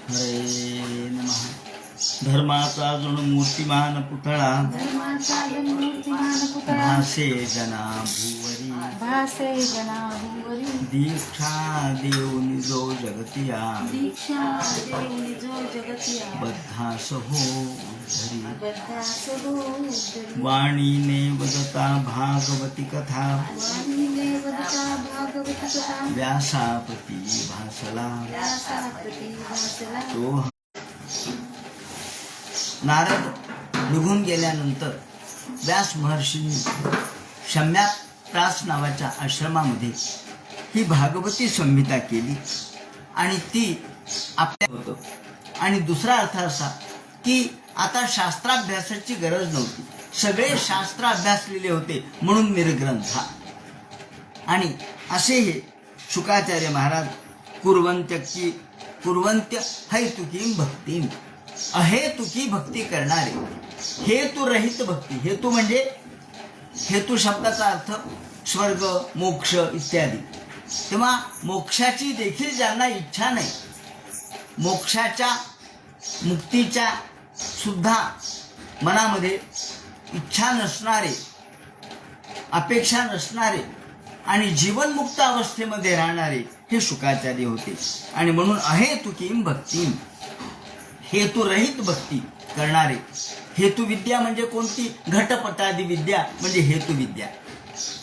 हरे नमः. धर्माचा जणू मूर्तिमान पुतळा भासे जना भुवरी दीक्षा देऊनी जो जगतिया बद्धास हो धरी वाणीने वदता भागवती कथा व्यासापती भासला तो. नारद निघून गेल्यानंतर व्यास महर्षींनी शम्याप्रास नावाच्या आश्रमामध्ये ही भागवती संहिता केली आणि ती आपल्या होतं. आणि दुसरा अर्थ असा की आता शास्त्राभ्यासाची गरज नव्हती, सगळे शास्त्र अभ्यासलेले होते म्हणून निर्ग्रंथ. आणि असे हे शुकाचार्य महाराज कुर्वंत्य हैतुकी भक्ती, अहेतुकी भक्ती करणारे, हेतुरहित भक्ती. हेतू म्हणजे हेतू शब्दाचा अर्थ स्वर्ग मोक्ष इत्यादी. तेव्हा मोक्षाची देखील ज्यांना इच्छा नाही, मोक्षाच्या मुक्तीच्या सुद्धा मनामध्ये इच्छा नसणारे, अपेक्षा नसणारे आणि जीवनमुक्त अवस्थेमध्ये राहणारे हे शुकाचार्य होते. आणि म्हणून अहेतुकी भक्ती, हेतुरहित भक्ती करणारे. हेतुविद्या म्हणजे कोणती? घटपटादी विद्या म्हणजे हेतुविद्या.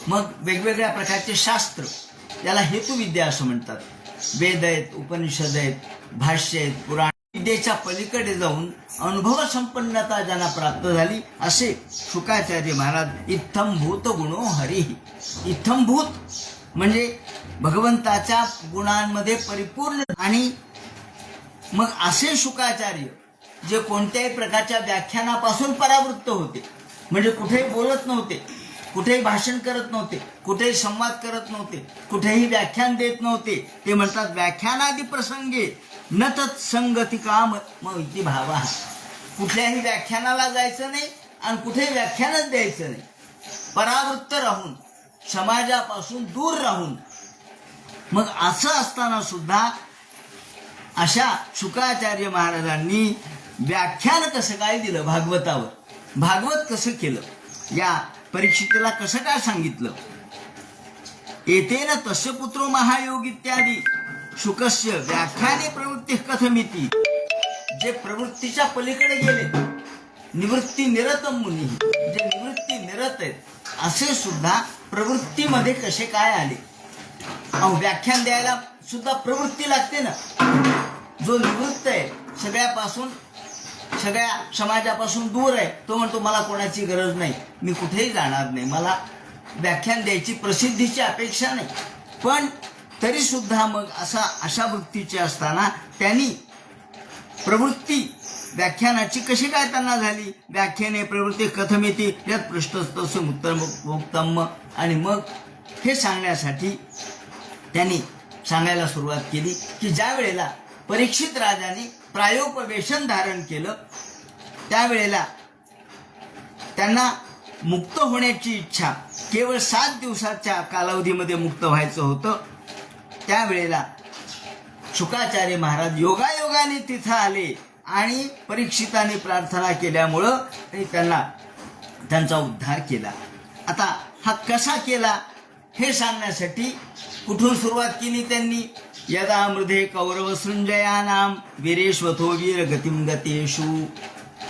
मग वेगवेगळ्या प्रकारचे शास्त्र याला हेतुविद्या असं म्हणतात. वेद आहेत, उपनिषद आहेत, भाष्य आहेत, पुराण. विद्येच्या पलीकडे जाऊन अनुभव संपन्नता ज्यांना प्राप्त झाली असे शुकाचार्य महाराज इत्थंभूत गुणो हरी. इत्थंभूत म्हणजे भगवंताच्या गुणांमध्ये परिपूर्ण. आणि मग असे शुकाचार्य जे कोणत्याही प्रकारच्या व्याख्यानापासून परावृत्त होते, म्हणजे कुठेही बोलत नव्हते, कुठेही भाषण करत नव्हते, कुठेही संवाद करत नव्हते, कुठेही व्याख्यान देत नव्हते. ते म्हणतात व्याख्यानादी प्रसंगे न तत्संगती काम इति भावा. कुठल्याही व्याख्यानाला जायचं नाही आणि कुठेही व्याख्यानच द्यायचं नाही. परावृत्त राहून, समाजापासून दूर राहून. मग असं असताना सुद्धा अशा शुकाचार्य महाराजांनी व्याख्यान कसं काय दिलं भागवतावर, भागवत कसं केलं, या परीक्षितेला कसं काय सांगितलं. एतेन तस्य पुत्रो महायोग इत्यादी शुकस्य व्याख्याने प्रवृत्ती कथमिती. जे प्रवृत्तीच्या पलीकडे गेले, निवृत्ती निरत मुनी, जे निवृत्ती निरत आहेत असे सुद्धा प्रवृत्तीमध्ये कसे काय आले. व्याख्यान द्यायला सुद्धा प्रवृत्ती लागते ना. जो निवृत्त आहे, सगळ्यापासून, सगळ्या समाजापासून दूर आहे, तो म्हणतो मला कोणाची गरज नाही, मी कुठेही जाणार नाही, मला व्याख्यान द्यायची, प्रसिद्धीची अपेक्षा नाही. पण तरी सुद्धा मग अशा वृत्तीचे असताना त्यांनी प्रवृत्ती व्याख्यानाची कशी काय त्यांना झाली. व्याख्याने प्रवृत्ती कथमिती यात पृष्ठस्तस्य उत्तम. आणि मग हे सांगण्यासाठी त्यांनी सांगायला सुरुवात केली की ज्या वेळेला परीक्षित राजाने प्रायोपवेशन धारण केलं, त्यावेळेला त्यांना मुक्त होण्याची इच्छा, केवळ 7 दिवसाच्या कालावधीमध्ये मुक्त व्हायचं होतं. त्यावेळेला शुकाचार्य महाराज योगायोगाने तिथं आले आणि परीक्षिताने प्रार्थना केल्यामुळं त्यांचा उद्धार केला. आता हा कसा केला हे सांगण्यासाठी कुठून सुरुवात केली त्यांनी. यदा मृधे कौरव सृंजयानाम वीरेश्वथो वीर गतिम गतेषु.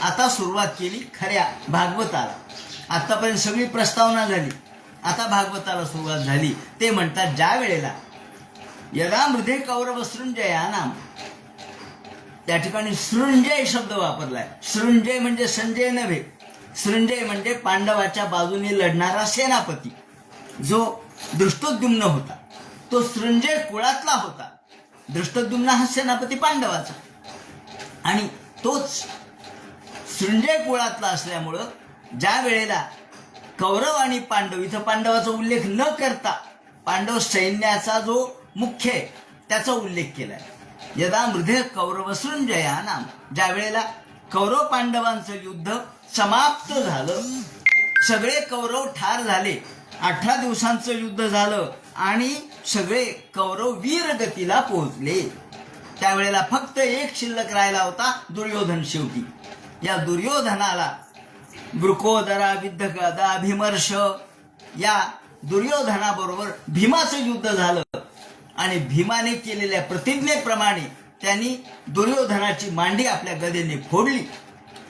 आता सुरुवात केली खऱ्या भागवताला. आतापर्यंत सगळी प्रस्तावना झाली, आता भागवताला सुरुवात झाली. ते म्हणतात ज्या वेळेला यदा मृधे कौरव सृंजयानाम, त्या ठिकाणी सृंजय शब्द वापरलाय. सृंजय म्हणजे संजय नव्हे, सृंजय म्हणजे पांडवाच्या बाजूने लढणारा सेनापती जो दृष्टोद्युम्न होता. तो सृंजय कुळातला होता. दृष्टोद्युम्न हा सेनापती पांडवाचा, आणि तोच सृंजय कुळातला असल्यामुळं ज्या वेळेला कौरव आणि पांडव, इथं पांडवाचा उल्लेख न करता पांडव सैन्याचा जो मुख्य आहे त्याचा उल्लेख केलाय. यदा मृधे कौरव सृंजयानाम, ज्या वेळेला कौरव पांडवांचं युद्ध समाप्त झालं, सगळे कौरव ठार झाले, 18 दिवसांचं युद्ध झालं आणि सगळे कौरव वीरगतीला पोहोचले. त्यावेळेला फक्त एक शिल्लक राहिला होता, दुर्योधन. शेवटी या दुर्योधनाला वृकोदरा विद्ध गदा भीमर्ष या दुर्योधनाबरोबर भीमाचं युद्ध झालं आणि भीमाने केलेल्या प्रतिज्ञेप्रमाणे त्यांनी दुर्योधनाची मांडी आपल्या गदेने फोडली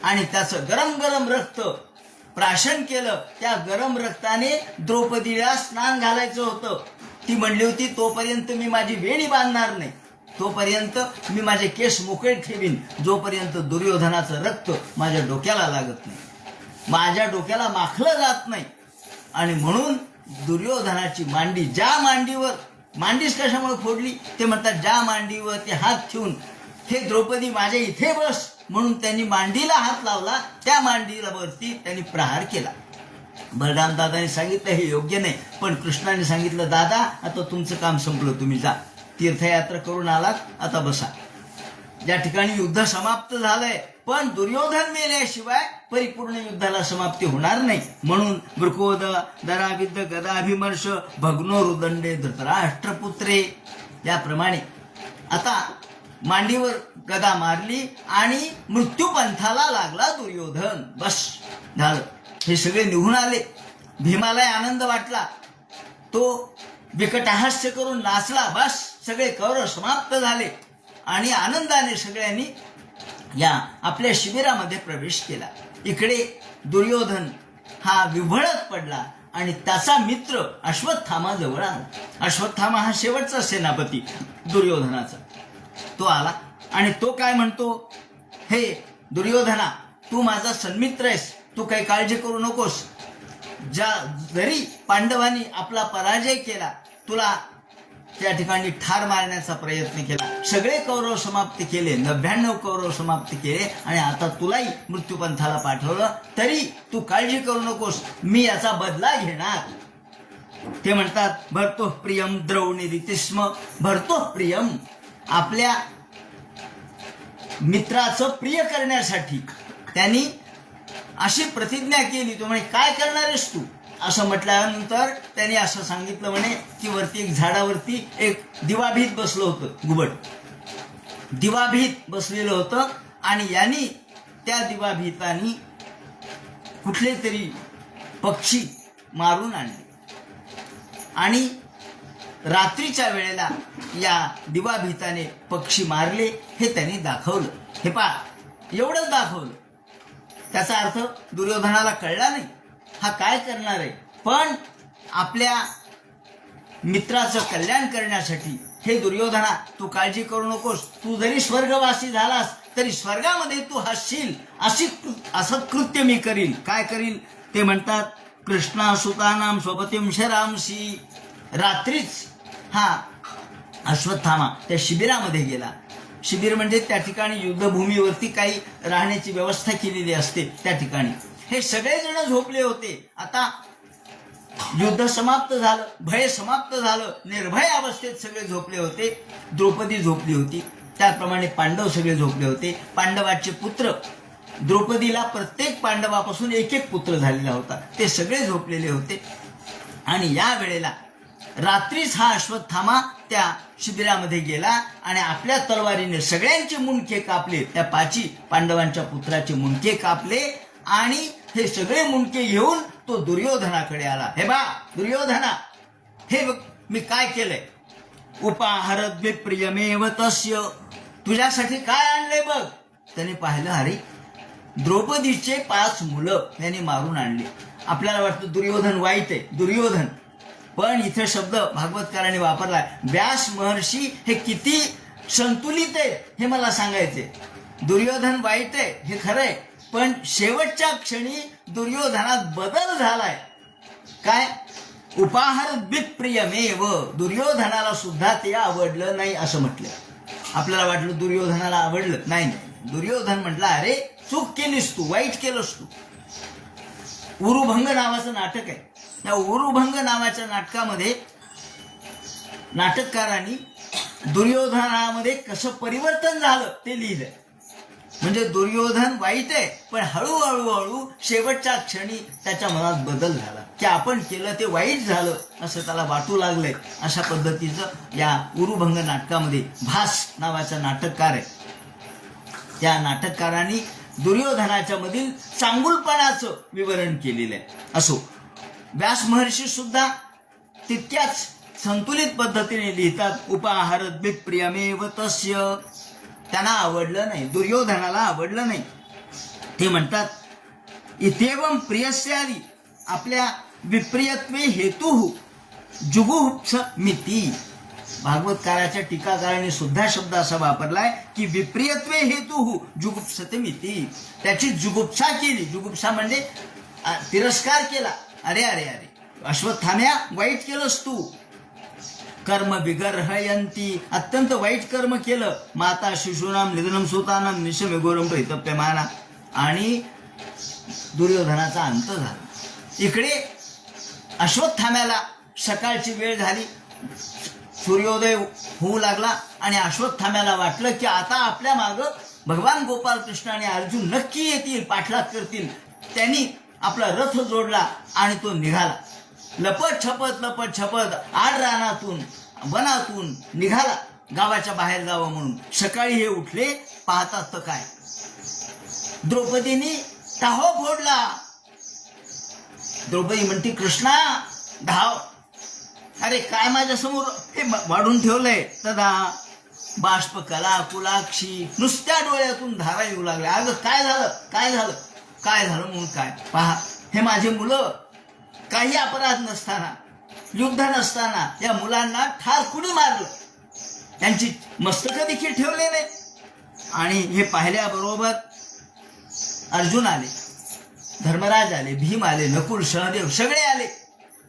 आणि त्याचं गरम गरम रक्त प्राशन केलं. त्या गरम रक्ताने द्रौपदीला स्नान घालायचं होतं. ती म्हणली होती, तोपर्यंत मी माझी वेणी बांधणार नाही, तोपर्यंत मी माझे केस मोकळे ठेवीन, जोपर्यंत दुर्योधनाचं रक्त माझ्या डोक्याला लागत नाही, माझ्या डोक्याला माखलं जात नाही. आणि म्हणून दुर्योधनाची मांडी, ज्या मांडीवर, मांडीच कशामुळे फोडली ते म्हणतात, ज्या मांडीवर ते हात ठेवून हे द्रौपदी माझ्या इथे बस म्हणून त्यांनी मांडीला हात लावला, त्या मांडीला वरती त्यांनी प्रहार केला. बलराम दादाने सांगितलं हे योग्य नाही, पण कृष्णाने सांगितलं, दादा आता तुमचं काम संपलं, तुम्ही जा, तीर्थयात्रा करून आलात, आता बसा. या ठिकाणी युद्ध समाप्त झालंय, पण दुर्योधन मेल्याशिवाय परिपूर्ण युद्धाला समाप्ती होणार नाही. म्हणून वृकोद दराविद्ध गदाभिमर्श भग्नो रुदंडे धृतराष्ट्रपुत्रे याप्रमाणे आता मांडीवर गदा मारली आणि मृत्यूपंथाला लागला दुर्योधन. बस झालं, हे सगळे निघून आले. भीमाला आनंद वाटला, तो विकटहास्य करून नाचला. बस सगळे कौरव समाप्त झाले आणि आनंदाने सगळ्यांनी या आपल्या शिबिरामध्ये प्रवेश केला. इकडे दुर्योधन हा विव्हळत पडला आणि त्याचा मित्र अश्वत्थामा जवळ आला. अश्वत्थामा हा शेवटचा सेनापती दुर्योधनाचा. तो आला आणि तो काय म्हणतो, हे दुर्योधना, तू माझा सन्मित्र आहेस, तू काही काळजी करू नकोस. जरी पांडवांनी आपला पराजय केला, तुला त्या ठिकाणी ठार मारण्याचा प्रयत्न केला, सगळे कौरव समाप्त केले, 99 कौरव समाप्त केले आणि आता तुलाही मृत्यूपंथाला पाठवलं, तरी तू काळजी करू नकोस, मी याचा बदला घेणार. ते म्हणतात, भरतो प्रियम द्रौणीरितिस्म. भरतो प्रियम, आपल्या मित्राचं प्रिय करण्यासाठी त्यांनी अशी प्रतिज्ञा केली. तो म्हणे, काय करणार आहेस तू, असं म्हटल्यानंतर त्यांनी असं सांगितलं म्हणे की वरती एक झाडावरती एक दिवाभीत बसलं होतं, घुबड दिवाभीत बसलेलं होतं आणि यांनी त्या दिवाभीतानी कुठले तरी पक्षी मारून आणले आणि रात्रीच्या वेळेला या दिवाभीताने पक्षी मारले, हे त्यांनी दाखवलं. हे पहा, एवढंच दाखवलं. त्याचा अर्थ दुर्योधनाला कळला नाही हा काय करणार आहे, पण आपल्या मित्राचं कल्याण करण्यासाठी, हे दुर्योधना तू काळजी करू नकोस, तू जरी स्वर्गवासी झालास तरी स्वर्गामध्ये तू हसशील, असं कृत्य मी करील. काय करील ते म्हणतात, कृष्णासुतानाम स्वपतिम शरामसी. रात्रीच हा अश्वत्थामा त्या शिबिरामध्ये गेला. शिबिर म्हणजे त्या ठिकाणी युद्धभूमीवरती काही राहण्याची व्यवस्था केलेली असते. त्या ठिकाणी हे सगळेजण झोपले होते. आता युद्ध समाप्त झालं, भय समाप्त झालं, निर्भय अवस्थेत सगळे झोपले होते. द्रौपदी झोपली होती, त्याप्रमाणे पांडव सगळे झोपले होते. पांडवाचे पुत्र, द्रौपदीला प्रत्येक पांडवापासून एक एक पुत्र झालेला होता, ते सगळे झोपलेले होते. आणि या वेळेला रात्रीच हा अश्वत्थामा त्या शिबिरामध्ये गेला आणि आपल्या तलवारीने सगळ्यांचे मुंडके कापले. त्या 5 पांडवांच्या पुत्राचे मुंडके कापले आणि हे सगळे मुंडके घेऊन तो दुर्योधनाकडे आला. हे बा दुर्योधना, हे मी काय केलंय, उपाहरत विप्रियमेव तस्य, तुझ्यासाठी काय आणलंय बघ. त्याने पाहिलं, अरे द्रौपदीचे 5 मुलं त्याने मारून आणले. आपल्याला वाटतं दुर्योधन वाईट आहे, दुर्योधन, पण इथे शब्द भागवतकारांनी वापरलाय. व्यास महर्षी हे किती संतुलित आहे हे मला सांगायचे. दुर्योधन वाईट आहे हे खरंय, पण शेवटच्या क्षणी दुर्योधनात बदल झालाय. काय, उपाहार विप्रियमेव, दुर्योधनाला सुद्धा ते आवडलं नाही असं म्हटलं. आपल्याला वाटलं दुर्योधनाला आवडलं, नाही, दुर्योधन म्हटलं, अरे चूक केलीस तू, वाईट केलंस तू. उरुभंग नावाचं नाटक आहे. या उरुभंग नावाच्या नाटकामध्ये नाटककारांनी दुर्योधनामध्ये कसं परिवर्तन झालं ते लिहिलंय. म्हणजे दुर्योधन वाईट आहे, पण हळूहळू शेवटच्या क्षणी त्याच्या मनात बदल झाला की आपण केलं ते वाईट झालं असं त्याला वाटू लागलंय. अशा पद्धतीचं या उरुभंग नाटकामध्ये भास नावाचा नाटककार आहे. त्या नाटककारांनी दुर्योधनाच्या मधील चांगुलपणाचं विवरण केलेलं आहे. असो, व्यास महर्षी सुद्धा तितक्याच संतुलित पद्धतीने लिहितात. उपाहारद्भित प्रियमेव तस्य, त्यांना आवडलं नाही, दुर्योधनाला आवडलं नाही. ते म्हणतात इत्येवं प्रियस्यादि आपल्या विप्रियत्वे हेतु जुगुप्स मिती. भागवतकाराच्या टीकाकाराने सुद्धा शब्द असा वापरलाय की विप्रियत्वे हेतु जुगुप्सते मिती. त्याची जुगुप्सा केली. जुगुप्सा म्हणजे तिरस्कार केला. अरे अरे अरे अश्वत्थाम्या, वाईट केलंस तू. कर्म विगर्हयंती, अत्यंत वाईट कर्म केलं. माता शिशूनाम निधनम सुतानाम निशमेघोरम परितप्यमाना. आणि दुर्योधनाचा अंत झाला. इकडे अश्वत्थाम्याला सकाळची वेळ झाली, सूर्योदय होऊ लागला आणि अश्वत्थाम्याला वाटलं की आता आपल्या मागं भगवान गोपाल कृष्ण आणि अर्जुन नक्की येतील, पाठलाग करतील. त्यांनी आपला रथ जोडला आणि तो निघाला. लपत छपत आड रानातून वनातून निघाला गावाच्या बाहेर जावं म्हणून. सकाळी हे उठले, पाहतात तर काय, द्रौपदीने टाहो फोडला. द्रौपदी म्हणते कृष्णा धाव. अरे काय माझ्या समोर हे वाढून ठेवलंय. तदा बाष्प कला कुलाक्षी, नुसत्या डोळ्यातून धारा येऊ लागल्या. अगं काय झालं म्हणून काय. पहा, हे माझे मुलं, काही अपराध नसताना, युद्ध नसताना या मुलांना ठार कुणी मारलं, त्यांची मस्तकं देखील ठेवले नाही. आणि हे पाहिल्याबरोबर अर्जुन आले, धर्मराज आले, भीम आले, नकुल सहदेव सगळे आले.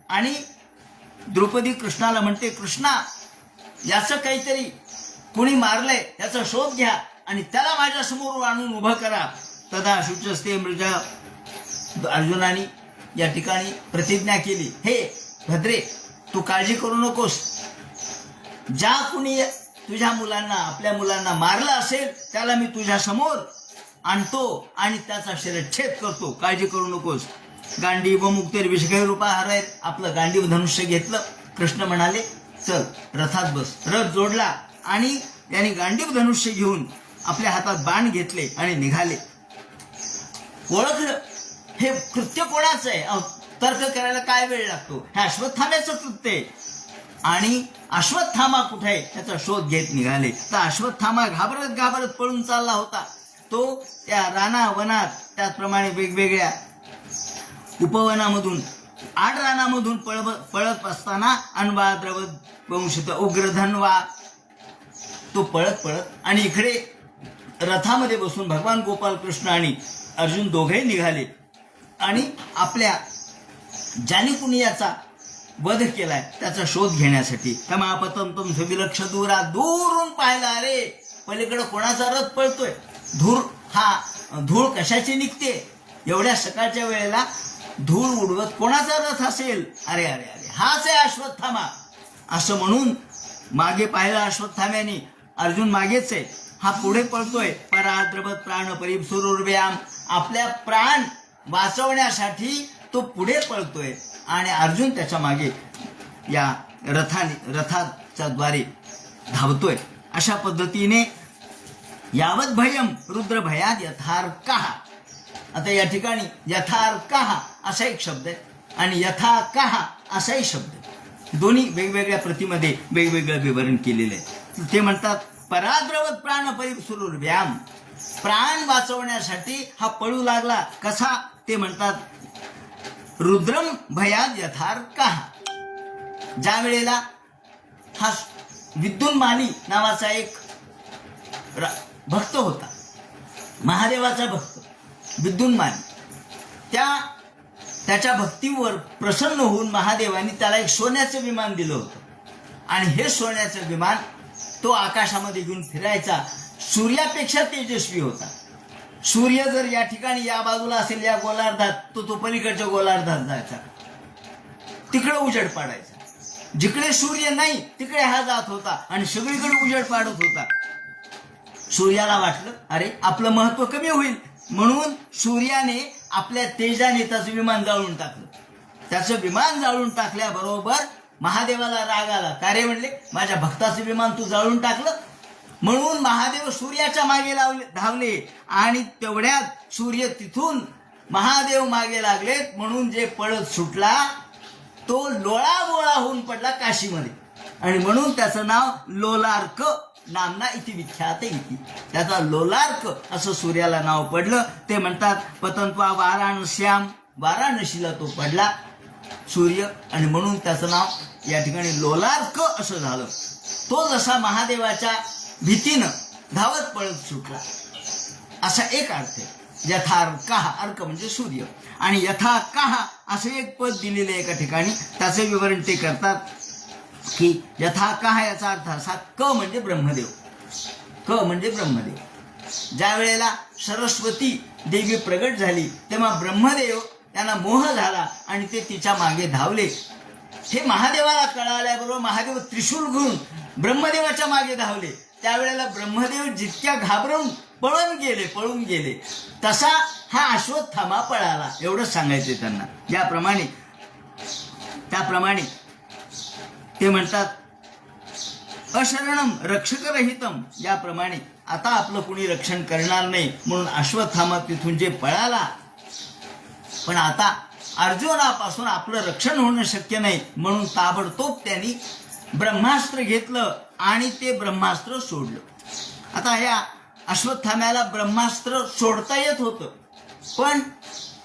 आणि द्रौपदी कृष्णाला म्हणते कृष्णा, याचं काहीतरी कुणी मारलंय, याचा शोध घ्या आणि त्याला माझ्या समोर आणून उभं करा. तदा शुचस्ते मृजा. अर्जुनाने या ठिकाणी प्रतिज्ञा केली, हे भद्रे तू काळजी करू नकोस. ज्या कुणी तुझ्या मुलांना, आपल्या मुलांना मारलं असेल त्याला मी तुझ्या समोर आणतो आणि त्याचा शिरच्छेद करतो, काळजी करू नकोस. गांडीव मुक्तेर विषय रूपा हरायत. आपलं गांडीव धनुष्य घेतलं. कृष्ण म्हणाले चल रथात बस. रथ जोडला आणि त्यांनी गांडीव धनुष्य घेऊन आपल्या हातात बाण घेतले आणि निघाले. ओळखलं हे कृत्य कोणाचं आहे. तर्क करायला काय वेळ लागतो. हे अश्वत्थाम्याचं कृत्य आहे. आणि अश्वत्थामा कुठे आहे याचा शोध घेत निघाले. तर अश्वत्थामा घाबरत पळून चालला होता. तो त्या राना वनात, त्याचप्रमाणे वेगवेगळ्या उपवनामधून, आड रानामधून पळत असताना अनवा द्रवत वंशित उग्रधनवा, तो पळत आणि इकडे रथामध्ये बसून भगवान गोपाल कृष्ण आणि अर्जुन दोघे निघाले आणि आपल्या ज्याने कुणी याचा वध केलाय त्याचा शोध घेण्यासाठी. तमापतम विलक्ष दूरा, दूरून पाहिला, अरे पलीकडे कोणाचा रथ पळतोय. धूळ कशाची निघते एवढ्या सकाळच्या वेळेला, धूळ उडवत कोणाचा रथ असेल. अरे अरे अरे हाच आहे अश्वत्थामा. असं म्हणून मागे पाहिलं अश्वत्थाम्याने, अर्जुन मागेच आहे, हा पुढे पळतोय. पराद्रवत प्राण परिसुरुर्व्याम, आपल्या प्राण वाचवण्यासाठी तो पुढे पळतोय आणि अर्जुन त्याच्या मागे या रथाच्या द्वारे धावतोय. अशा पद्धतीने यावत भयम रुद्र भयात यथार्कः. आता या ठिकाणी यथार्कः असा एक शब्द आहे आणि यथाकः असाही शब्द आहे. दोन्ही वेगवेगळ्या प्रतिमध्ये वेगवेगळं विवरण केलेलं आहे. ते म्हणतात पराद्रवत प्राण परिसुरुर्व्याम, प्राण वाचवण्यासाठी हा पळू लागला. कसा ते म्हणतात रुद्रम भयात यथार्कः. ज्या वेळेला हा विद्युन्मानी नावाचा एक भक्त होता, महादेवाचा भक्त विद्युन्मानी, त्याच्या भक्तीवर प्रसन्न होऊन महादेवाने त्याला एक सोन्याचं विमान दिलं होतं. आणि हे सोन्याचं विमान तो आकाशामध्ये घेऊन फिरायचा. सूर्यापेक्षा तेजस्वी होता. सूर्य जर या ठिकाणी या बाजूला असेल या गोलार्धात, तो पलीकडच्या गोलार्धात जायचा, तिकडे उजेड पाडायचा. जिकडे सूर्य नाही तिकडे हा जात होता आणि सगळीकडे उजेड पाडत होता. सूर्याला वाटलं अरे आपलं महत्व कमी होईल, म्हणून सूर्याने आपल्या तेजाने त्याचं विमान जाळून टाकलं. त्याचं विमान जाळून टाकल्याबरोबर महादेवाला राग आला. का रे म्हणले, माझ्या भक्ताचं विमान तू जाळून टाकलं. म्हणून महादेव सूर्याच्या मागे धावले आणि तेवढ्यात सूर्य तिथून महादेव मागे लागलेत. म्हणून जे पळत सुटला तो लोळाबोळा होऊन पडला काशीमध्ये, आणि म्हणून त्याचं नाव लोलार्क नामना इति विख्यात इति. त्याचा लोलार्क असं सूर्याला नाव पडलं. ते म्हणतात पतंत्वा वाराणस्याम, वाराणसीला तो पडला सूर्य, आणि म्हणून त्याचं नाव या ठिकाणी लोलार्क असं झालं. तो जसा महादेवाच्या भीतीनं धावत पळत सुटला असा एक अर्थ आहे. यथार्कः, अर्क म्हणजे सूर्य, आणि यथाकः असं एक पद दिलेलं आहे एका ठिकाणी. त्याचे विवरण ते करतात की यथाकः याचा अर्थ असा, क म्हणजे ब्रह्मदेव, क म्हणजे ब्रह्मदेव. ज्या वेळेला सरस्वती देवी प्रगट झाली तेव्हा ब्रह्मदेव त्यांना मोह झाला आणि ते तिच्या मागे धावले. हे महादेवाला कळाल्याबरोबर महादेव त्रिशूल घेऊन ब्रह्मदेवाच्या मागे धावले. त्यावेळेला ब्रह्मदेव जितक्या घाबरून पळून गेले तसा हा अश्वत्थामा पळाला, एवढंच सांगायचंय त्यांना. त्याप्रमाणे ते म्हणतात अशरणम रक्षकरहितम, याप्रमाणे आता आपलं कुणी रक्षण करणार नाही म्हणून अश्वत्थामा तिथून जे पळाला. पण आता अर्जुनापासून आपलं रक्षण होणं शक्य नाही म्हणून ताबडतोब त्यांनी ब्रह्मास्त्र घेतलं आणि ते ब्रह्मास्त्र सोडलं. आता या अश्वत्थाम्याला ब्रह्मास्त्र सोडता येत होतं, पण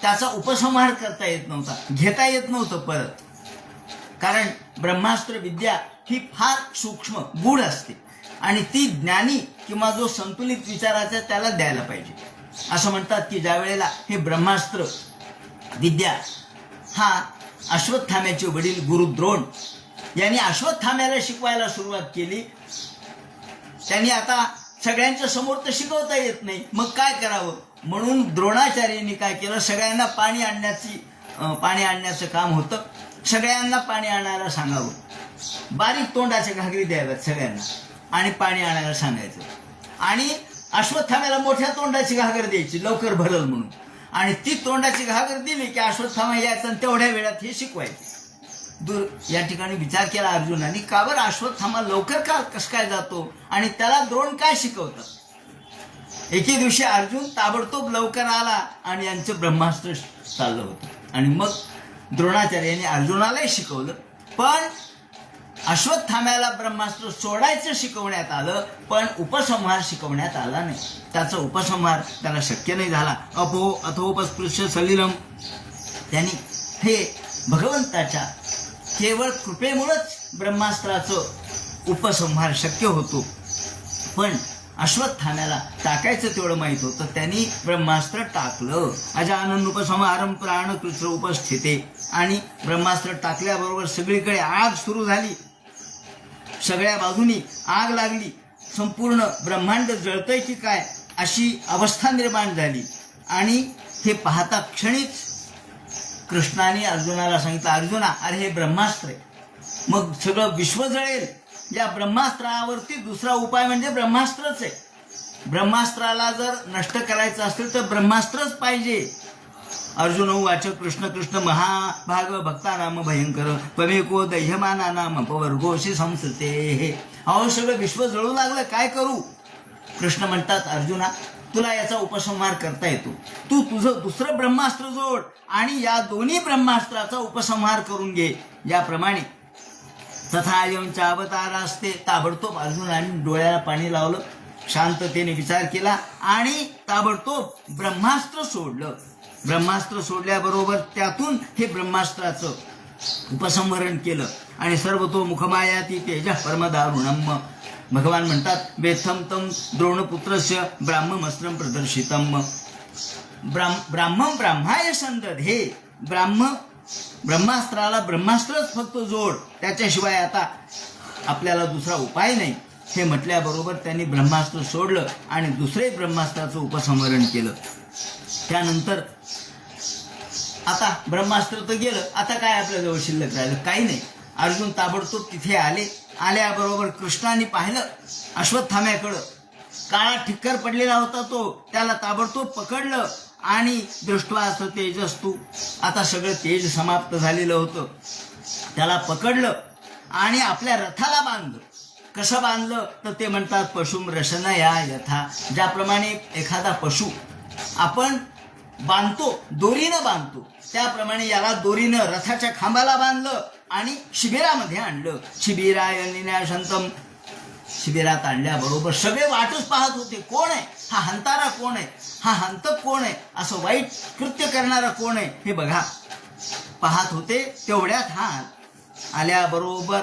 त्याचा उपसंहार करता येत नव्हता, घेता येत नव्हतं परत. कारण ब्रह्मास्त्र विद्या ही फार सूक्ष्म गूढ असते आणि ती ज्ञानी किंवा जो संतुलित विचाराचा त्याला द्यायला पाहिजे. असं म्हणतात की ज्या वेळेला हे ब्रह्मास्त्र विद्या हा अश्वत्थाम्याचे वडील गुरु द्रोण यांनी अश्वत्थाम्याला शिकवायला सुरुवात केली. त्यांनी आता सगळ्यांच्या समोर तर शिकवता येत नाही, मग काय करावं म्हणून द्रोणाचार्यांनी काय केलं, सगळ्यांना पाणी आणण्याचं काम होतं. सगळ्यांना पाणी आणायला सांगावं, बारीक तोंडाच्या घागरी द्याव्यात सगळ्यांना आणि पाणी आणायला सांगायचं. आणि अश्वत्थाम्याला मोठ्या तोंडाची घागर द्यायची, लवकर भरल म्हणून. आणि ती तोंडाची घागर दिली की अश्वत्थामा यायचं आणि तेवढ्या वेळात हे शिकवायचे. या ठिकाणी विचार केला अर्जुनाने, का बरं अश्वत्थामा लवकर का कसं काय जातो आणि त्याला द्रोण काय शिकवतात. एके दिवशी अर्जुन ताबडतोब लवकर आला आणि यांचं ब्रह्मास्त्र चाललं होतं आणि मग द्रोणाचार्यांनी अर्जुनालाही शिकवलं. पण अश्वत्थाम्याला ब्रह्मास्त्र सोडायचं शिकवण्यात आलं, पण उपसंहार शिकवण्यात आला नाही. त्याचा उपसंहार त्याला शक्य नाही झाला. अथोपस्पृश्य सलिलम, त्यांनी हे भगवंताच्या केवळ कृपेमुळेच ब्रह्मास्त्राचं उपसंहार शक्य होतो. पण अश्वत्थाम्याला टाकायचं तेवढं माहीत होतं, त्यांनी ब्रह्मास्त्र टाकलं. अजानन उपसंहारम प्राण कृष्ण उपस्थिते, आणि ब्रह्मास्त्र टाकल्याबरोबर सगळीकडे आग सुरू झाली, सगळ्या बाजूनी आग लागली, संपूर्ण ब्रह्मांड जळतंय की काय अशी अवस्था निर्माण झाली. आणि हे पाहता क्षणीच कृष्णाने अर्जुनाला सांगितलं, अर्जुना अरे हे ब्रह्मास्त्र आहे, मग सगळं विश्व जळेल. या ब्रह्मास्त्रावरती दुसरा उपाय म्हणजे ब्रह्मास्त्रच आहे. ब्रह्मास्त्राला जर नष्ट करायचं असेल तर ब्रह्मास्त्रच पाहिजे. अर्जुन उवाच कृष्ण कृष्ण महाभाग भक्तानाम भयंकर त्वमेको दह्यमानानाम पवर्गोशी संसते. अहो सगळं विश्व जळू लागलं, काय करू. कृष्ण म्हणतात, अर्जुना तुला याचा उपसंहार करता येतो, तू तुझं दुसरं ब्रह्मास्त्र जोड आणि या दोन्ही ब्रह्मास्त्राचा उपसंहार करून घे. याप्रमाणे तथायमचा अवतार असते. ताबडतोब अर्जुनाने डोळ्याला पाणी लावलं, शांततेने विचार केला आणि ताबडतोब ब्रह्मास्त्र सोडलं. ब्रह्मास्त्र सोडल्याबरोबर त्यातून हे ब्रह्मास्त्राचं उपसंहरण केलं आणि सर्व तो मुखमायाती तेज परमदारुणम. भगवान म्हणतात, वेथम तम द्रोणपुत्रस्य ब्राह्ममस्त्रम प्रदर्शितम. ब्राह्मम ब्रह्माय संदध, हे ब्रह्मास्त्राला ब्रह्मास्त्रच फक्त जोड, त्याच्याशिवाय आता आपल्याला दुसरा उपाय नाही. हे म्हटल्याबरोबर त्यांनी ब्रह्मास्त्र सोडलं आणि दुसरे ब्रह्मास्त्राचं उपसंहरण केलं. त्यानंतर आता ब्रह्मास्त्र तर गेलं, आता काय आपल्या जवळ शिल्लक राहिलं, काही नाही. अर्जुन ताबडतोब तिथे आले. आल्याबरोबर कृष्णाने पाहिलं अश्वत्थाम्याकडं काळा ठिक्कर पडलेला होता तो, त्याला ताबडतोब पकडलं आणि दृष्ट्वा असं तेजस्तू, आता सगळं तेज समाप्त झालेलं होतं, त्याला पकडलं आणि आपल्या रथाला बांधलं. कसं बांधलं तर ते म्हणतात पशुम रशनया यथा, ज्याप्रमाणे एखादा पशु आपण बांधतो, दोरीनं बांधतो, त्याप्रमाणे याला दोरीनं रथाच्या खांबाला बांधलं आणि शिबिरामध्ये आणलं. शिबिराय निन्याशंतम, शिबिरात आणल्याबरोबर सगळे वाटच पाहत होते, कोण आहे हा हंतारा, कोण आहे हा हंतक, कोण आहे असं वाईट कृत्य करणारा कोण आहे हे बघा पाहत होते. तेवढ्यात हा आल्याबरोबर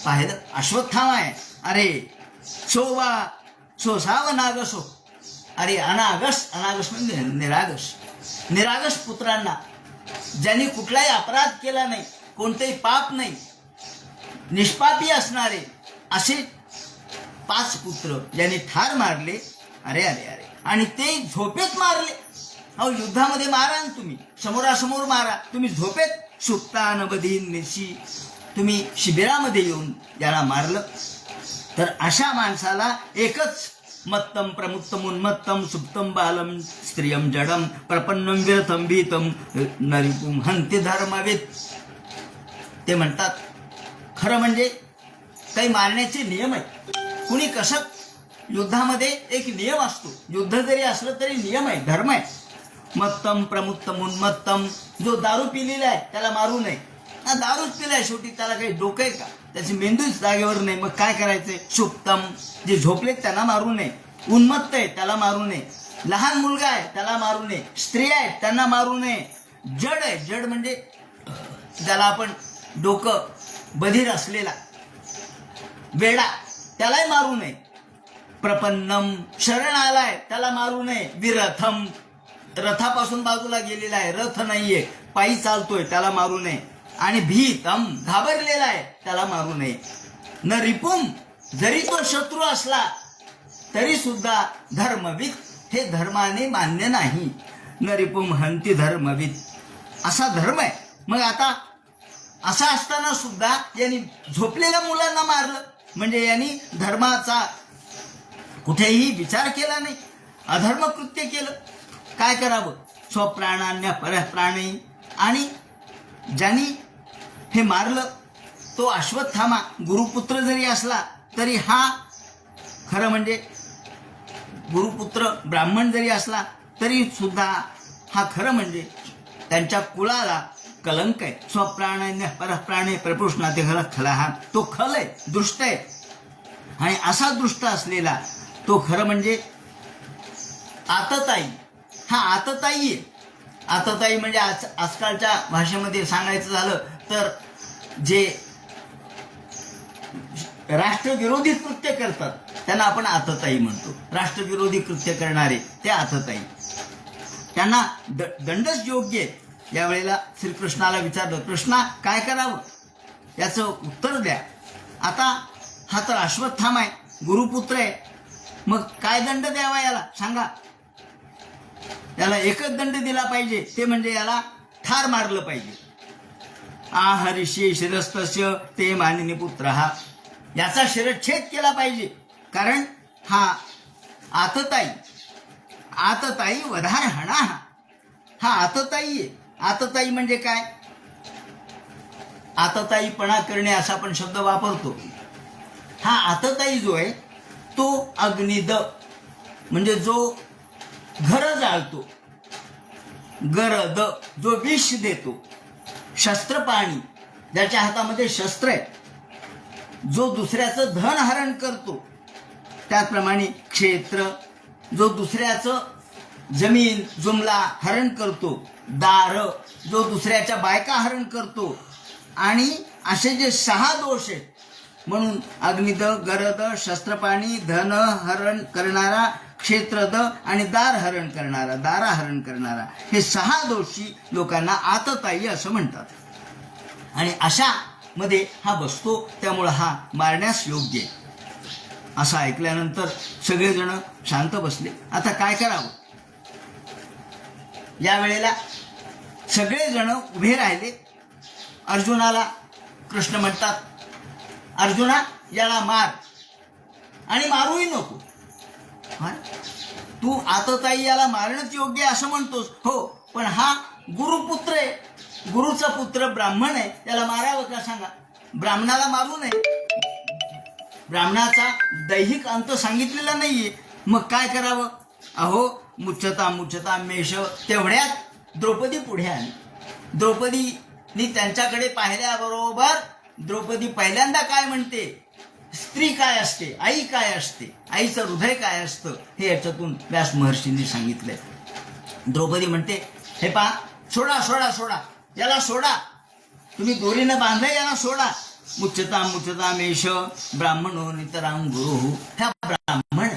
पाहिलं अश्वत्थामा आहे. अरे शोभा सोसाव नागसो, अरे अनागस, अनागस म्हणजे निरागस पुत्रांना, ज्यांनी कुठलाही अपराध केला नाही, कोणतेही पाप नाही, निष्पापी असणारे असे 5 पुत्र ज्यांनी ठार मारले. अरे अरे अरे, आणि ते झोपेत मारले. अहो युद्धामध्ये मारा ना तुम्ही, समोरासमोर मारा, तुम्ही झोपेत सुप्तानबधीन निशी, तुम्ही शिबिरामध्ये येऊन ज्याला मारलं. तर अशा माणसाला एकच मत्तम प्रमुत्तम उन्मत्तम सुप्तम बालम स्त्रियम जडम प्रपन्नम विरथम भीतम नरिपुम हंती धर्मवित, ते म्हणतात खरं म्हणजे काही मारण्याचे नियम आहेत. कुणी कसं, युद्धामध्ये एक नियम असतो, युद्ध जरी असलं तरी नियम आहे, धर्म आहे. मत्तम प्रमुत्तम उन्मत्तम, जो दारू पिलेला आहे त्याला मारू नये. दारूच पिलाय, शेवटी त्याला काही डोकं आहे का, त्याची मेंदूच जागेवर नाही, मग काय करायचंय. सुप्तम, जे झोपले त्याला मारू नये. उन्मत्त आहे त्याला मारू नये. लहान मुलगा आहे त्याला मारू नये. स्त्री आहेत त्यांना मारू नये. जड आहे, जड म्हणजे ज्याला आपण डोकं बधीर असलेला वेडा, त्यालाही मारू नये. प्रपन्नम, शरण आलाय त्याला मारू नये. विरथम, रथापासून बाजूला गेलेला आहे, रथ नाहीये, पायी चालतोय, त्याला मारू नये. आणि भीतम, घाबरलेला आहे त्याला मारू नये. न रिपुम, जरी तो शत्रू असला तरी सुद्धा धर्मवित, हे धर्माने मान्य नाही. न रिपुम हंती धर्मवित, असा धर्म आहे. मग आता असा असताना सुद्धा यांनी झोपलेल्या मुलांना मारलं, म्हणजे यांनी धर्माचा कुठेही विचार केला नाही, अधर्म कृत्य केलं. काय करावं, स्वप्राणान्य परप्राणी. आणि ज्यांनी हे मारलं तो अश्वत्थामा गुरुपुत्र जरी असला तरी हा खरं म्हणजे गुरुपुत्र ब्राह्मण जरी असला तरी सुद्धा हा खरं म्हणजे त्यांच्या कुळाला कलंक आहे. स्वप्राणान्य परप्राणे प्रपुष्णाते खल खला, हा तो खल आहे, दुष्ट आहे. आणि असा दुष्ट असलेला तो खरं म्हणजे आतताई, हा आतताई आहे. आतताई म्हणजे आजकालच्या भाषेमध्ये सांगायचं झालं तर जे राष्ट्रविरोधी कृत्य करतात त्यांना आपण आतताई म्हणतो. राष्ट्रविरोधी कृत्य करणारे ते आतताई, त्यांना दंडच योग्य आहे. यावेळेला श्रीकृष्णाला विचारलं, कृष्णा काय करावं, याचं उत्तर द्या. आता हा तर अश्वत्थामा आहे, गुरुपुत्र आहे, मग काय दंड द्यावा याला सांगा. याला एकच दंड दिला पाहिजे, ते म्हणजे याला ठार मारलं पाहिजे. आहरिषे शिरस्तस्य ते मानिनी पुत्र, हा याचा शिरच्छेद केला पाहिजे. कारण हा आतताई वधार हणा, हा आतताई आहे. आतताई म्हणजे काय, आतताईपणा करणे असा आपण शब्द वापरतो. हा आतताई जो आहे तो अग्निद म्हणजे जो घर जाळतो, गरद जो विष देतो, शस्त्रपाणी ज्याच्या हातामध्ये शस्त्र आहे, जो दुसऱ्याचं धन हरण करतो, त्याचप्रमाणे क्षेत्र जो दुसऱ्याचं जमीन जुमला हरण करतो, दार जो दुसऱ्याच्या बायका हरण करतो. आणि असे जे 6 दोष आहेत म्हणून अग्निद, गरद, शस्त्रपाणी, धन हरण करणारा, क्षेत्रद आणि दारा हरण करणारा, हे 6 दोषी लोकांना आतताई असं म्हणतात. आणि अशा मध्ये हा बसतो, त्यामुळे हा मारण्यास योग्य आहे. असं ऐकल्यानंतर सगळेजण शांत बसले. आता काय करावं, यावेळेला सगळेजण उभे राहिले. अर्जुनाला कृष्ण म्हणतात, अर्जुना याला मार, आणि मारूही नको, हा? तू आतताई याला मारणंच योग्य आहे असं म्हणतोस, हो, पण हा गुरुपुत्र आहे, गुरुचा पुत्र ब्राह्मण आहे, त्याला मारावं का सांगा? ब्राह्मणाला मारू नये, ब्राह्मणाचा दैहिक अंत सांगितलेला नाहीये, मग काय करावं? अहो, मुच्छता मुच्छता मेष. तेवढ्यात द्रौपदी पुढे आली. द्रौपदीनी त्यांच्याकडे पाहिल्याबरोबर द्रौपदी पहिल्यांदा काय म्हणते? स्त्री काय असते, आई काय असते, आईचं हृदय काय असतं, हे याच्यातून व्यास महर्षींनी सांगितलंय. द्रौपदी म्हणते, हे पा, सोडा सोडा सोडा, याला सोडा, तुम्ही दोरीनं बांधलंय, याला सोडा. मुच्छता मुच्छता मेष ब्राह्मणो नितरां गुरु. ह्या ब्राह्मण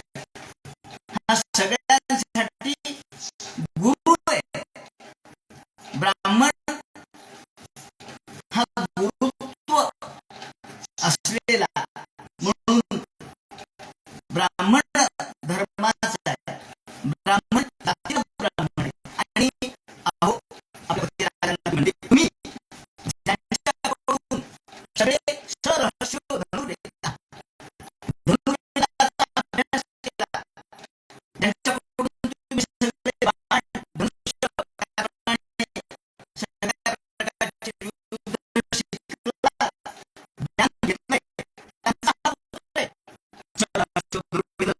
हा सगळ्यांसाठी गुरु आहे. ब्राह्मण हा गुरुत्व असलेला, म्हणून ब्राह्मण धर्माचा आहे, ब्राह्मण जातीय ब्राह्मण आहे. आणि अहो, आपल्या म्हणजे तुम्ही ज्यांच्याकडून सगळे सरहस्यो धनुर्वेद, धनुर्वेदाचा अभ्यास केला, ज्यांच्याकडून तुम्ही सगळे बाण, धनुष्य, सगळ्या प्रकारचे युद्ध शिकला, ज्ञान घेतलंय, त्यांचा हा पुत्र आहे. सरहस्यो धनुर्वेद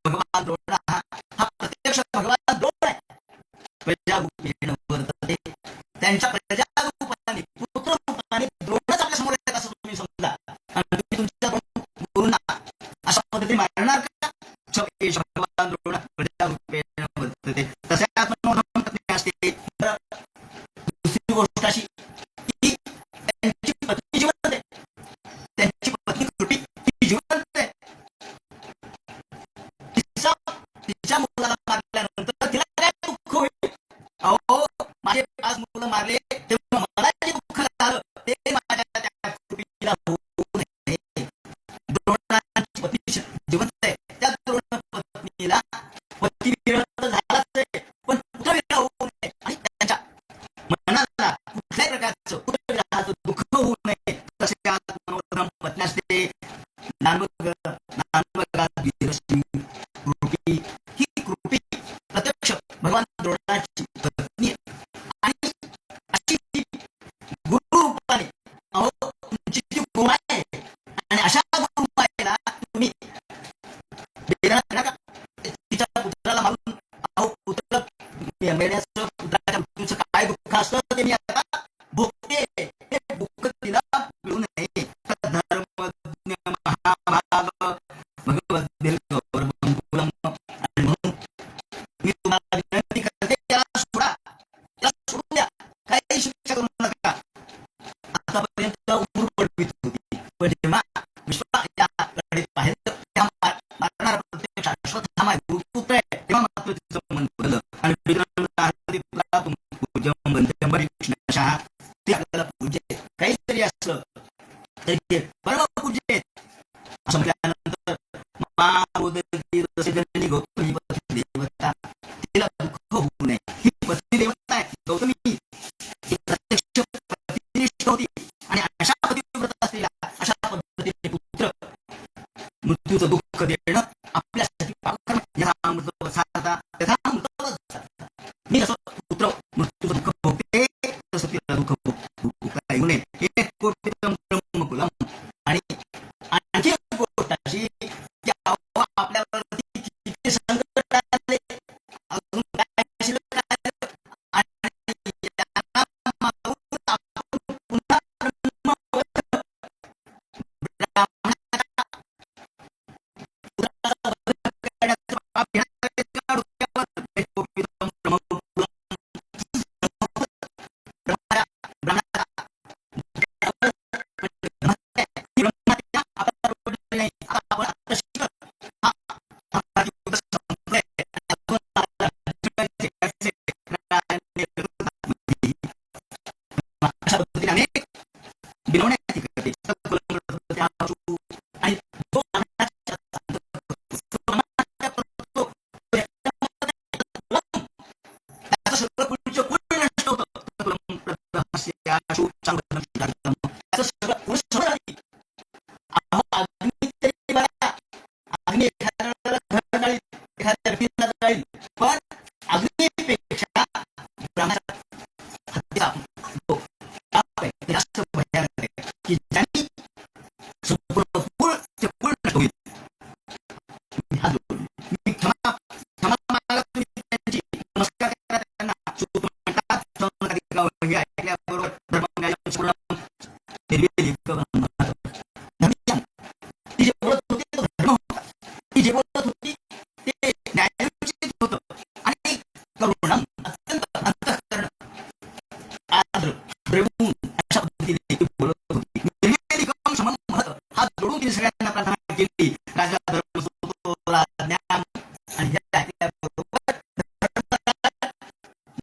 भगवान द्रोण हा प्रत्यक्ष भगवान द्रोण आहे. प्रजारूपेण वर्तते, त्यांच्या प्रजारूपाने, पुत्र रूपाने द्रोणच आपल्या समोर येतात असं तुम्ही समजा, आणि तुम्ही तुमच्या गुरूंना अशा पद्धतीने मारणार का? भगवान द्रोण प्रजारूपेण वर्तते. तशा पत्नी असते. दुसरी गोष्ट अशी की त्यांची पत्नी जिवंत आहे, त्यांची पत्नी कृती ती जिवंत आहे. तिच्या मुलाला मारल्यानंतर तिला काय दुःख होईल? अहो, माझे 5 मुलं मारले तेव्हा मला जे दुःख झालं ते माझ्या त्या कृतीला होऊ नये. द्रोणाची पत्नी जिवंत आहे, त्या द्रोण पत्नीला पती विरह झालाच आहे, पण पुत्र विरह होऊ नये आणि त्यांच्या मनाला कुठल्याही प्रकारचं पुत्र विरहाचं दुःख होऊ नये. तसे मनोधर्म पत्नी असते. ही कृपी प्रत्यक्ष भगवान द्रोणाची पत्नी आहे. आणि अशी ती गुरुरूपाने, अहो, तुमची ती गुरुमाय आहे, आणि अशा गुरुमायेला तुम्ही वेदना नका. तिच्या पुत्राला मारून, अहो, पुत्र मेल्याचं, पुत्राच्या मृत्यूचं काय दुःख असतं ते मी आता भोगते. हे दुःख तिला मिळू नये. धर्मज्ञ महाभाग भगवत दीर्घवर्मकुलम. आणि म्हणून मी तुम्हाला विनंती करते, याला सोडा, याला सोडून द्या, काही शिक्षा करू नका. आतापर्यंत उर पडवीत होती, पण जेव्हा विश्वा याकडे पाहिलं, त्या मारणारा प्रत्यक्ष अश्वत्थामा गुरुपुत्र आहे, तेव्हा मात्र तिचं मन बदललं. आणि ते आपल्याला पूज्य काहीतरी असलं तरी ते परम पूज्य आहेत असं म्हटल्यानंतर जननी गौतमी पत्नी देवता, तिला दुःख होऊ नये. ही पत्नी देवता आहे गौतमी, ही प्रत्यक्ष प्रतिनिष्ठ होती, आणि अशा पतिव्रत असलेला अशा पद्धतीने पुत्र मृत्यूचं दुःख देणं आपल्यासाठी पाप. मी असं पुत्र मृत्यूचं दुःख भोगते, तसं तिला दुःख भोगता येऊ नये. एक कोटीतम ब्रह्मकुलम. आणि आणखी एक गोष्ट अशी की आपल्यावरती किती संकट आले, अजून काय शिल्लक आहे, आणि यांना मारून आपण पुन्हा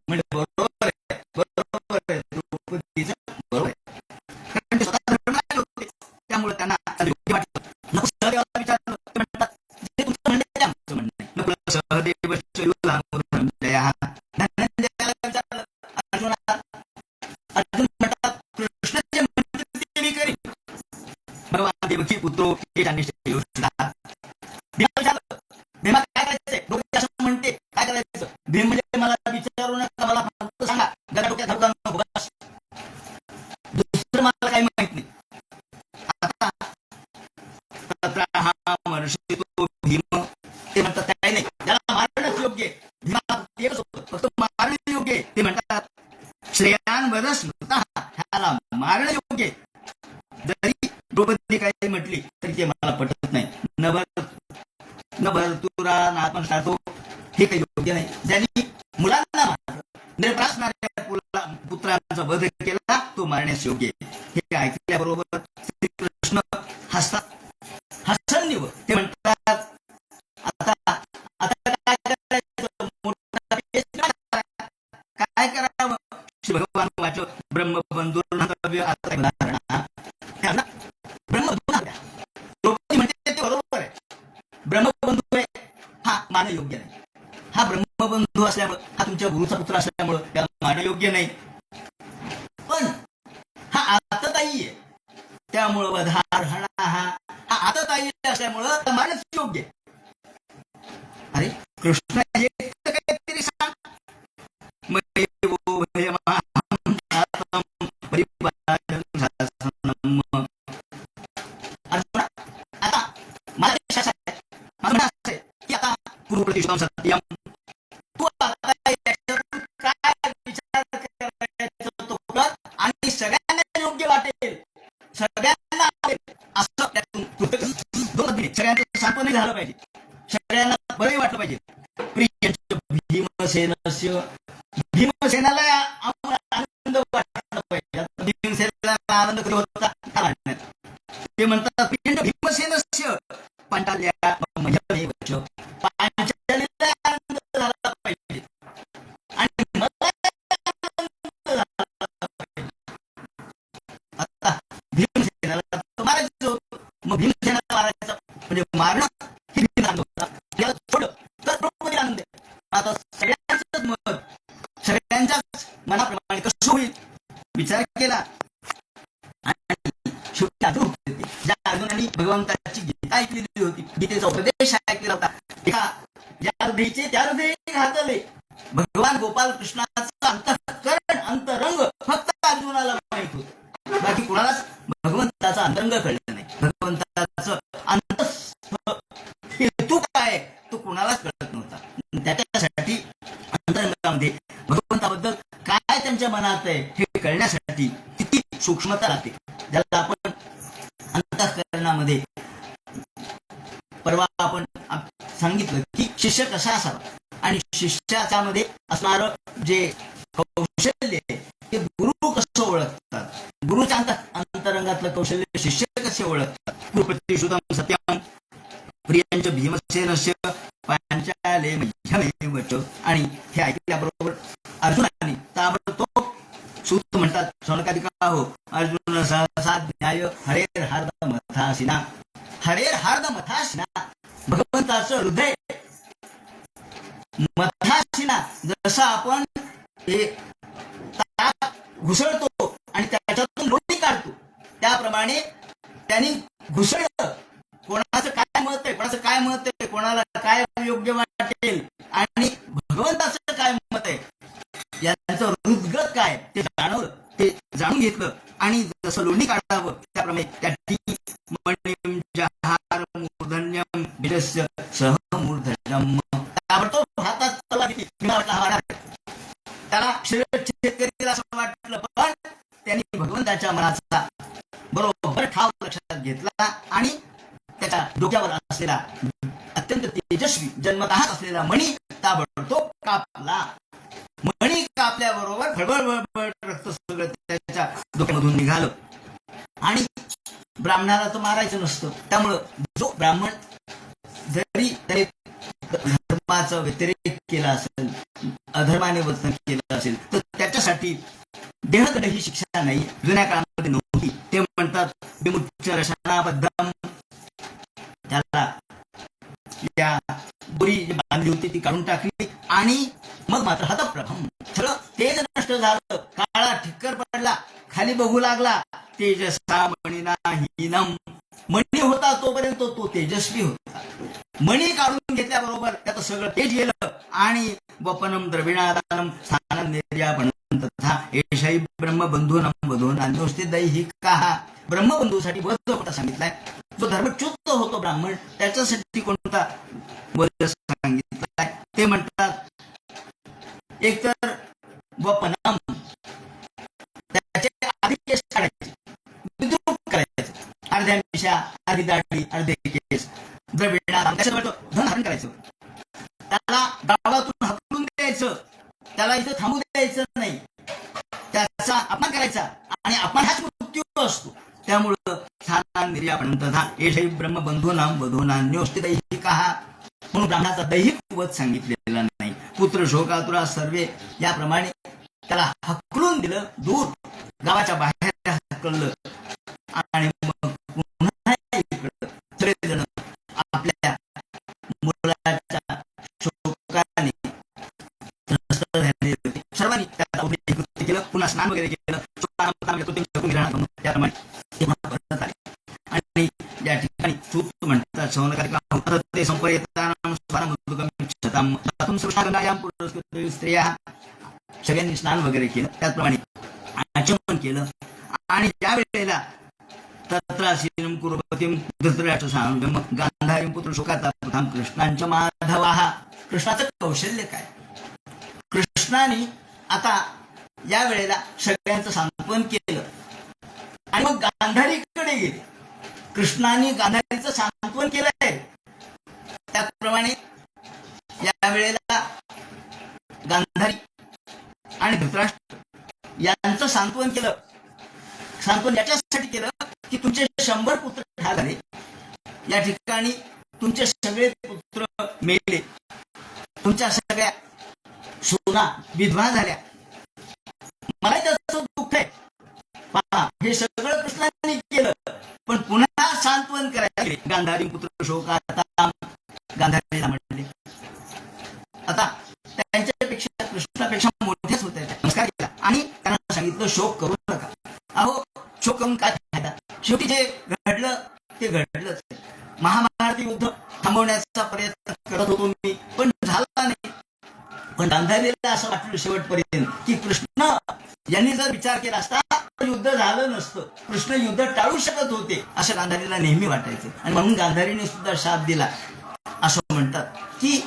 म्हणजे बरोबर आहे, बरोबर आहे, द्रौपदीचं बरोबर आहे. कारण ते स्वतः धर्म नाही होते, त्यामुळे त्यांना योग्य वाटलं. नको सहदेवाला विचारलं, ते म्हणतात जे तुमचं म्हणणं आहे ते आमचं म्हणणं आहे. नको सहदेव धनंजयाला विचारलं अर्जुनाला, अर्जुन म्हणतात कृष्ण जे म्हणतात ते मी करीन. भगवान देवकी पुत्रो हे त्यांनी भीमा काय करायचंय, डोक्यात असं म्हणते काय करायचं. भीम म्हणजे मला विचारू नका, मला फक्त सांगा, जरा डोक्यात धरून नको बस, दुसरं मला काही माहित नाही. आता हा महर्षी तो भीम ते म्हणतात काही नाही, त्याला मारणंच योग्य आहे. भीमा एकच होतं, फक्त मारणं योग्य आहे. ते म्हणतात श्रेयान वरस ह्याला मारणं योग्य आहे. जरी द्रौपदी काही म्हटली तरी ते मला पटत नाही. न भरतुरा नात्मन साधो हे काही योग्य नाही. ज्यांनी मुलांना मारलं, निर्प्रासणाऱ्या पुत्रांचा वध केला तो मारण्यास योग्य आहे. हे ऐकल्याबरोबर श्रीकृष्ण हसन्य ते म्हणतात आता आता काय करायचं, काय करावं. श्री भगवान वाचो ब्रह्मबंधुर्नव्य ब्रह्मबंधू द्रौपदी म्हणते ते बरोबर आहे. ब्रह्मबंधू आहे हा मानणं योग्य नाही. हा ब्रह्मबंधू असल्यामुळे, हा तुमच्या गुरुचा पुत्र असल्यामुळे त्याला मानणं योग्य नाही. पण हा आतताई आहे, त्यामुळं वधार हा आतताई असल्यामुळं मानच योग्य आहे. अरे कृष्ण हे काहीतरी सांग. आता मला की आता पूर्वप्रतिष्ठां सत्यम, तू आता काय विचार करायचा तो कर आणि सगळ्यांना योग्य वाटेल, सगळ्यांना असं त्यातून सगळ्यांचं सांत्वन झालं पाहिजे, सगळ्यांना बरंही वाटलं पाहिजे. भीमसेनस्य भीमसेनाला आनंद वाटला पाहिजे. भीमसेनाला आनंद कधी होता ते म्हणतात भीमसेनस्य पांचाल्या पांचालीला आनंद झाला पाहिजे आणि मला आता भीमसेनाला मारायचं होतं, मग भीमसेनाला मारायचं म्हणजे मारणं हे आनंद होता. याला थोडं तर द्रौपदी आनंद आहे. आता सगळ्यांचंच मत सगळ्यांच्याच मनाप्रमाणे कसं होईल विचार केला आणि शेवटी अर्जुन ज्या अर्जुनाने भगवंताची गीता ऐकलेली होती, गीतेचा उपदेश ऐकलेला होता, एका ज्या हृदयीचे त्या हृदय घातले. भगवान गोपाल कृष्णाचा अंतःकरण अंतरंग फक्त अर्जुनाला माहित होत, बाकी कुणालाच भगवंताचा अंतरंग कळलं नाही. भगवंताचं अंतस्थ हेतू काय तो कुणालाच कळत नव्हता. त्याच्यासाठी अंतरंगामध्ये भगवंताबद्दल काय त्यांच्या मनात आहे हे कळण्यासाठी किती सूक्ष्मता लागते, ज्याला आपण अंतःकरणामध्ये परवा आपण सांगितलं की शिष्य कसा असावा आणि शिष्याच्या मध्ये असणारं जे कौशल्य ते गुरु कसं ओळखतात, गुरुच्या अंतरंगातलं कौशल्य शिष्य कसे ओळखतात. कुरुप्रतिश्रुतं सत्यम प्रियंच भीमसेनस्य पांचाले मह्यमेव च. आणि हे ऐकल्याबरोबर अर्जुनाने ताबडतोब सूत म्हणतात शौनकादिका हो अर्जुन सहसा न्याय हरेर हार्द मथासिना. हरेर हार्द मथासिना भगवंताचं हृदय मथासिना, जसं आपण हे ताक घुसळतो आणि त्याच्यातून लोणी काढतो त्याप्रमाणे त्यांनी घुसळलं. कोणाचं काय मत आहे, कोणाचं काय मत आहे, कोणाला काय योग्य वाटेल आणि भगवंताचं काय मत आहे यांचं हृदगत काय ते जाणवलं, ते जाणून घेतलं आणि जसं लोणी काढावं त्याप्रमाणे त्या जहार मूर्धन्यम बिजस्य सहमूर्धन्यम ताबडतोब हातात तलवार घेतली. त्याला शेतकरीला असं वाटलं, पण त्यांनी भगवंताच्या मनाचा बरोबर ठाव लक्षात घेतला आणि त्याच्या डोक्यावर असलेला अत्यंत तेजस्वी जन्मतःच असलेला मणी ताबडतोब कापला. मणी कापल्याबरोबर खळबळ रक्त सगळं त्याच्या डोक्यामधून निघालं. आणि ब्राह्मणाला तर मारायचं नसतं, त्यामुळं जो ब्राह्मण जरी त्याने धर्माचा व्यतिरेक केला असेल, अधर्माने वर्तन केलं असेल तर त्याच्यासाठी देहदंड ही शिक्षा नाही, जुन्या काळामध्ये नव्हती. ते म्हणतात विमुच्य रशनाबद्धम, त्याला या बोरी जी बांधली होती ती काढून टाकली आणि मग मात्र हतप्रभम, सगळं तेज नष्ट झालं, काळा ठिक्कर पडला, खाली बघू लागला. तेजसा मणिनाहीनम, मणी होता तोपर्यंत तो तेजस्वी होता. मणी काढून घेतल्याबरोबर त्याचं सगळं तेज गेलं आणि वपनम द्रविणादानम स्थानं निर्यापणम तथा एषै ब्रह्मबंधूनम वधूनान्योस्ते दैहिकाः. ब्रह्मबंधूसाठी वध होता सांगितलाय. जो धर्मच्युत होतो ब्राह्मण त्याच्यासाठी कोणता वध सांगितलाय ते म्हणतात एकतर वपनम, त्याचे आधी केस काढायचे, विद्रूप करायचे, अर्ध्या मिशा, अर्धी दाढी, अर्धे केस. द्रविणादान धन हरण करायचं, त्याला गावातून हकलून द्यायचं, त्याला इथं थांबू द्यायचं नाही, त्याचा अपमान करायचा आणि अपमान हाच मृत्यू असतो. त्यामुळं स्थानं निर्यापणम तथा एषै ब्रह्मबंधूनां वधूनान्योस्ते दैहिकाः, म्हणून ब्राह्मणाचा दैहिक वध सांगितलेला नाही. पुत्र शोकातुरा सर्वे याप्रमाणे त्याला हकलून दिलं, दूर गावाच्या बाहेर हकललं आणि मग पुन्हा इकडं सगळेजण आपल्या मुलाच्या शोकाने सर्वांनी त्याचा केलं, पुन्हा स्नान वगैरे केलं, त्याप्रमाणे ते परत आले. आणि या ठिकाणी सूत म्हणतात सौनकारिका ते संपर्यतानां स्वानमुद्गम छताम सृष्टागंगायाम पुरस्कृत स्त्रिया, सगळ्यांनी स्नान वगैरे केलं, त्याचप्रमाणे आचमन केलं. आणि ज्या वेळेला तत्रासीनं कुरुपतीं धृतराष्ट्रसानुगम गांधारीं पुत्र शोकातापथां कृष्णांच्या माधवाः. कृष्णाचं कौशल्य काय, कृष्णाने आता या वेळेला सगळ्यांचं सांत्वन केलं आणि मग गांधारीकडे गेले. कृष्णाने गांधारीचं सांत्वन केलंय, त्याप्रमाणे या वेळेला गांधारी आणि धृतराष्ट्र यांचं सांत्वन केलं. सांत्वन याच्यासाठी केलं की तुमचे 100 पुत्र ठार झाले, या ठिकाणी तुमचे सगळे पुत्र मेले, तुमच्या सगळ्या सुना विधवा झाल्या, मला त्याचं दुःख आहे. पहा, हे सगळं कृष्णाने केलं, पण पुन्हा सांत्वन करायला गेले. गांधारी पुत्र शोकाताम, गांधारीला म्हणले. आता त्यांच्यापेक्षा कृष्णापेक्षा मोठ्याच होत्या, नमस्कार केला आणि त्यांना सांगितलं शोक करू नका. अहो, शोक करून काय फायदा, शेवटी जे घडलं ते घडलंच. महाभारत युद्ध थांबवण्याचा प्रयत्न करत होतो मी, पण झाला नाही. पण गांधारीला असं वाटलं शेवटपर्यंत की कृष्ण यांनी जर विचार केला असता तर युद्ध झालं नसतं, कृष्ण युद्ध टाळू शकत होते असं गांधारीला नेहमी वाटायचं. आणि म्हणून गांधारीने सुद्धा शाप दिला. असं म्हणतात की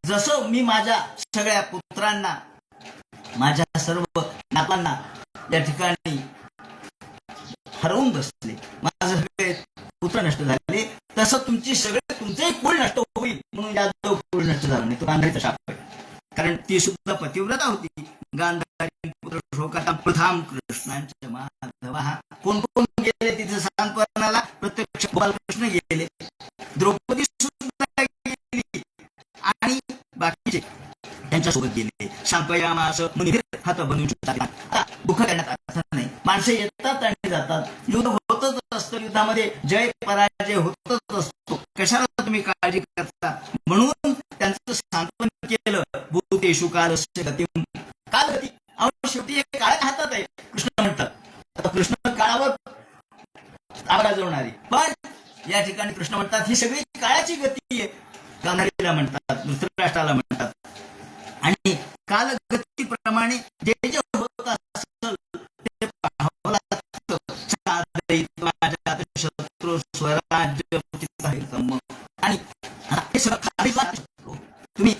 जसं मी माझ्या सगळ्या पुत्रांना, माझ्या सर्व नातांना या ठिकाणी हरवून बसले, माझे सगळे पुत्र नष्ट झाले, तसं तुमचे कुळ नष्ट होईल. म्हणून यादव कुळ नष्ट झालं नाही, तो गांधारीचा शाप आहे. कारण ती सुद्धा पतिव्रता होती. गांधारी पुत्र शोकातां प्रथाम कृष्णांच्या माधवाः. कोण कोण गेले तिथे सांत्वनाला, प्रत्यक्ष गोपालकृष्ण गेले, द्रौपदी सुद्धा गेली आणि बाकीचे त्यांच्यासोबत गेले. सांत्वयामास मुनिभिर हात बनवून आता दुःख करण्यात अर्थ नाही. माणसं येतात आणि जातात, युद्ध होतच असतं, युद्धामध्ये जय पराजय होतच असतो, कशाला तुम्ही काळजी करता. म्हणून त्यांचं सांत्वन केलं. भूतेषु कालस्य गतिं, कालगती, शेवटी एक काळाच्या हातात आहे कृष्ण म्हणतात. आता कृष्ण काळावर आबरा जोडणारी, पण या ठिकाणी कृष्ण म्हणतात ही सगळी काळाची गती आहे. गांधारीला म्हणतात, धृतराष्ट्राला म्हणतात. आणि कालगतीप्रमाणे जे जे होत असेल ते पाहावं लागतं. शत्रू स्वराज्य आणि हे सगळं खाली तुम्ही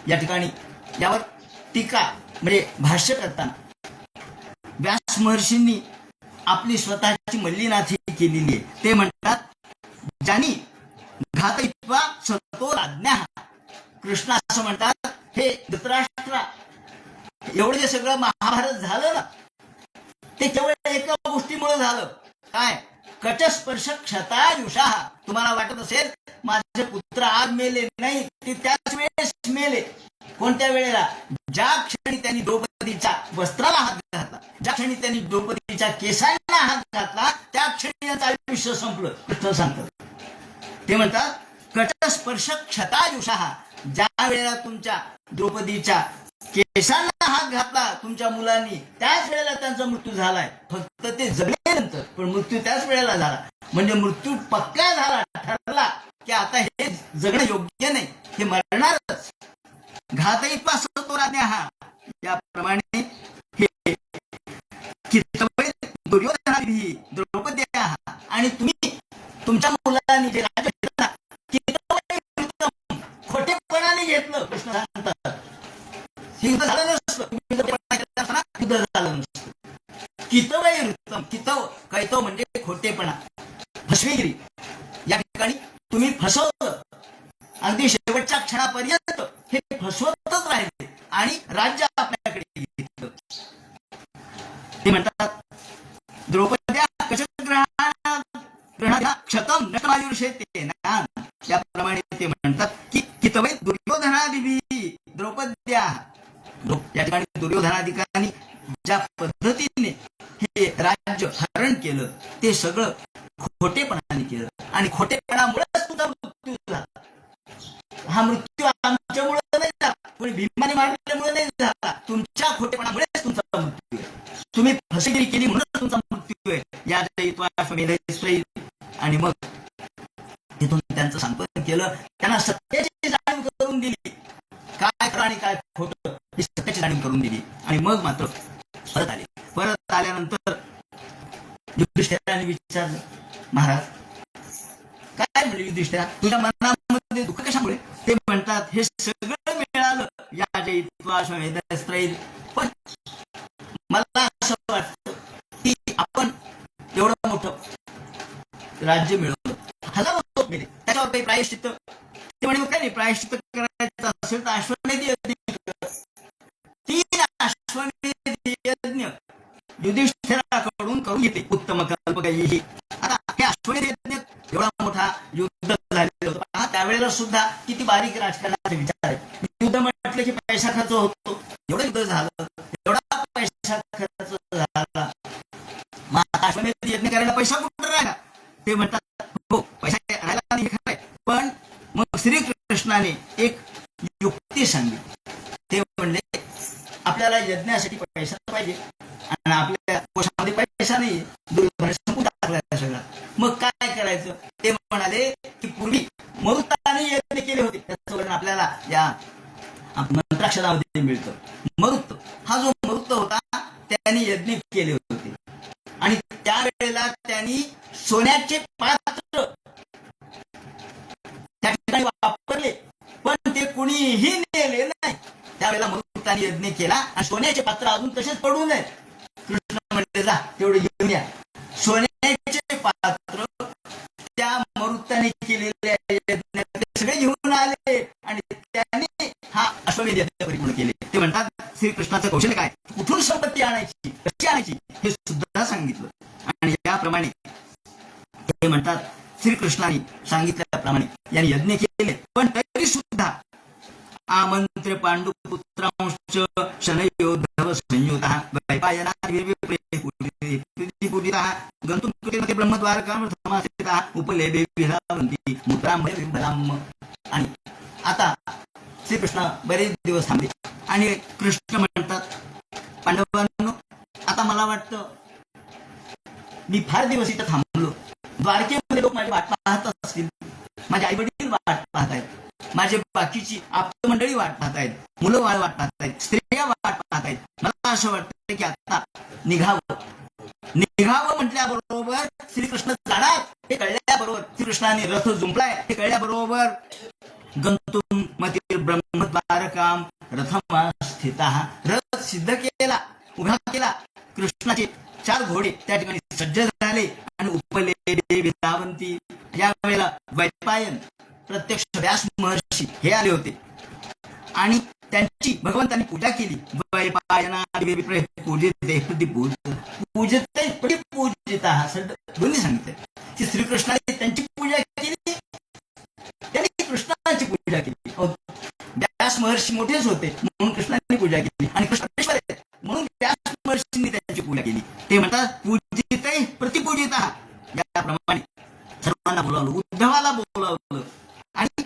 या ठिकाणी यावर टीका म्हणजे भाष्य करताना व्यास महर्षींनी आपली स्वतःची मल्लीनाथी केलेली आहे. ते म्हणतात ज्यांनी घातयित्वा सतोराज्ञा, कृष्ण असं म्हणतात हे धृतराष्ट्रा, एवढं जे सगळं महाभारत झालं ना ते केवळ एका गोष्टीमुळे झालं. काय, कटस्पर्श क्षतायुषा. तुम्हाला वाटत असेल माझे पुत्र आज मेले, नाही, ते त्याच वेळेस मेले. कोणत्या वेळेला? ज्या क्षणी त्यांनी द्रौपदीच्या वस्त्राला हात घातला, ज्या क्षणी त्यांनी द्रौपदीच्या केसांना हात घातला, त्या क्षणी त्यांचं आयुष्य संपलं. कृष्ण सांगतात, ते म्हणतात कटस्पर्श क्षतायुषा. ज्या वेळेला तुमच्या द्रौपदीच्या केसांना हात घातला तुमच्या मुलांनी, त्याच वेळेला त्यांचा मृत्यू झालाय. फक्त ते जगल्यानंतर, पण मृत्यू त्याच वेळेला झाला. म्हणजे मृत्यू पक्का झाला, ठरला की आता हे जगणं योग्य नाही, हे मरणारच. घातही तो राज्ञा हा. याप्रमाणे हे दुर्योधनादी द्रौपद्या. आणि तुम्ही तुमच्या मुलांनी जे राज्य घेतलं ना, खोटेपणाने घेतलं. कृष्ण सांगतात युद्ध झालं नसतं, युद्ध झालं नसतं. कितवय वृत्तम. कितव कैतव म्हणजे खोटेपणा, फसवेगिरी. या ठिकाणी तुम्ही फसवलं, अगदी शेवटच्या क्षणापर्यंत हे फसवतच राहिले आणि राज्य आपल्याकडे घेतलं. ते म्हणतात द्रौपद्या कशग्रहणा क्षतम नष्टमायुष्यते ना. त्याप्रमाणे ते म्हणतात की कितवै दुर्योधनादिभी द्रौपद्या. या ठिकाणी दुर्योधनाधिकांनी ज्या पद्धतीने हे राज्य हरण केलं ते सगळं खोटेपणाने केलं, आणि खोटेपणामुळेच तुझा मृत्यू झाला. हा मृत्यू आमच्यामुळे नाही झाला, कोणी भीमाने मारल्यामुळे नाही झाला, तुमच्या खोटेपणामुळेच तुमचा मृत्यू आहे. तुम्ही फसवेगिरी केली म्हणून तुमचा मृत्यू आहे. या आणि मग तिथून त्यांचं सांत्वन केलं, त्यांना सत्याची जाणीव करून दिली. काय खरं आणि काय खोटं ही सत्याची जाणीव करून दिली. आणि मग मात्र परत आले. परत आल्यानंतर युधिष्ठिराने विचारलं, महाराज काय म्हणजे युधिष्ठिरा, तुझ्या मनामध्ये दुःख कशामुळे? ते म्हणतात हे सगळं मिळालं या जयित्वाश्वमेधस्त्रैः, पण मला असं वाटतं की आपण एवढं मोठं राज्य मिळवलं, हजारो लोक मिळले, त्याच्यावर काही प्रायश्चित्त. ते म्हणे काय नाही, प्रायश्चित्त करायचं असेल तर अश्वमेध यज्ञ. 3 अश्वमेध यज्ञ युधिष्ठिराकडून करून घेतले. उत्तम कल्पकैः. आता हे अश्वमेध यज्ञ एवढा मोठा युद्ध झालेलं होतं. त्यावेळेला सुद्धा किती बारीक राजकारणाचे विचार आहे. युद्ध म्हटलं की पैसा खर्च होतो, एवढं युद्ध झालं, एवढा पैसा खर्च झाला, मग अश्वमेध यज्ञ करायला पैसा कुठं राहिला? ते म्हणतात हो पैसा राहिला नाही, हे खरंय, पण मग श्रीकृष्णाने एक युक्ती सांगितली. ते म्हणले आपल्याला यज्ञासाठी पैसा पाहिजे आणि आपल्या कोशामध्ये पैसा नाही, दुर्योधनाने संपून टाकला सगळा. मग काय करायचं? ते म्हणाले की पूर्वी मरुताने यज्ञ केले होते, त्याचं वर्णन आपल्याला या मंत्राक्षरामध्ये मिळतं. मरुत हा जो मरुत होता त्यांनी यज्ञ केले होते आणि त्यावेळेला त्यांनी सोन्याचे पात्र त्या ठिकाणी वापरले, पण ते कुणीही नेले नाही. त्यावेळेला मरुताने यज्ञ केला आणि सोन्याचे पात्र अजून तसेच पडू नये. कृष्ण म्हणले जा तेवढे घेऊन या. सोन्याचे पात्र त्या मरुताने केलेल्या यज्ञात सगळे घेऊन आले आणि त्यांनी हा अश्वमेध यज्ञ परिपूर्ण केले. ते म्हणतात श्रीकृष्णाचं कौशल्य काय, कुठून संपत्ती आणायची, कशी आणायची हे सुद्धा सांगितलं. आणि याप्रमाणे ते म्हणतात श्रीकृष्णाने सांगितल्याप्रमाणे यांनी यज्ञ केले, पण तरी सुद्धा आमंत्र्य पांडुपुत्रांश शनयोद्धव संयुतः वैपायनादिपूजितः गंतुं कृते ब्रह्मद्वारकां समासितः उपलेभे विहरन्ति मुद्रामय विबलाम. आणि आता श्रीकृष्ण बरेच दिवस थांबले आणि कृष्ण म्हणतात पांडवांनो, आता मला वाटतं मी फार दिवस इथं थांबलो, द्वारकेमध्ये लोक माझी वाट पाहत असतील, माझे आई वडील वाट पाहत आहेत, माझे बाकीची आप्त मंडळी वाट पाहत आहेत, मुलं वाट पाहत आहेत, स्त्रिया वाट पाहत आहेत. मला असं वाटतं की आता निघावं म्हटल्याबरोबर श्रीकृष्ण जाणार हे कळल्याबरोबर, श्रीकृष्णाने रथ जुंपलाय हे कळल्याबरोबर गंतुम मती ब्रह्मद्वारकाम रथमास्थितः, रथ सिद्ध केला, उभा केला. कृष्णाचे 4 घोडे त्या ठिकाणी सज्ज झाले आणि उपलेभे विहरन्ति. यावेळेला वैपायन प्रत्यक्ष व्यास महर्षी हे आले होते आणि त्यांची भगवंतांनी पूजा केली. दोन्ही सांगितले की श्रीकृष्णाने त्यांची पूजा केली, त्यांनी कृष्णाची पूजा केली. व्यास महर्षी मोठेच होते म्हणून कृष्णाने पूजा केली, आणि कृष्णेश्वर म्हणून व्यास महर्षींनी त्यांची पूजा केली. ते म्हणतात पूजित प्रतिपूजित. याप्रमाणे सर्वांना बोलावलं, उद्धवाला बोलावलं, आणि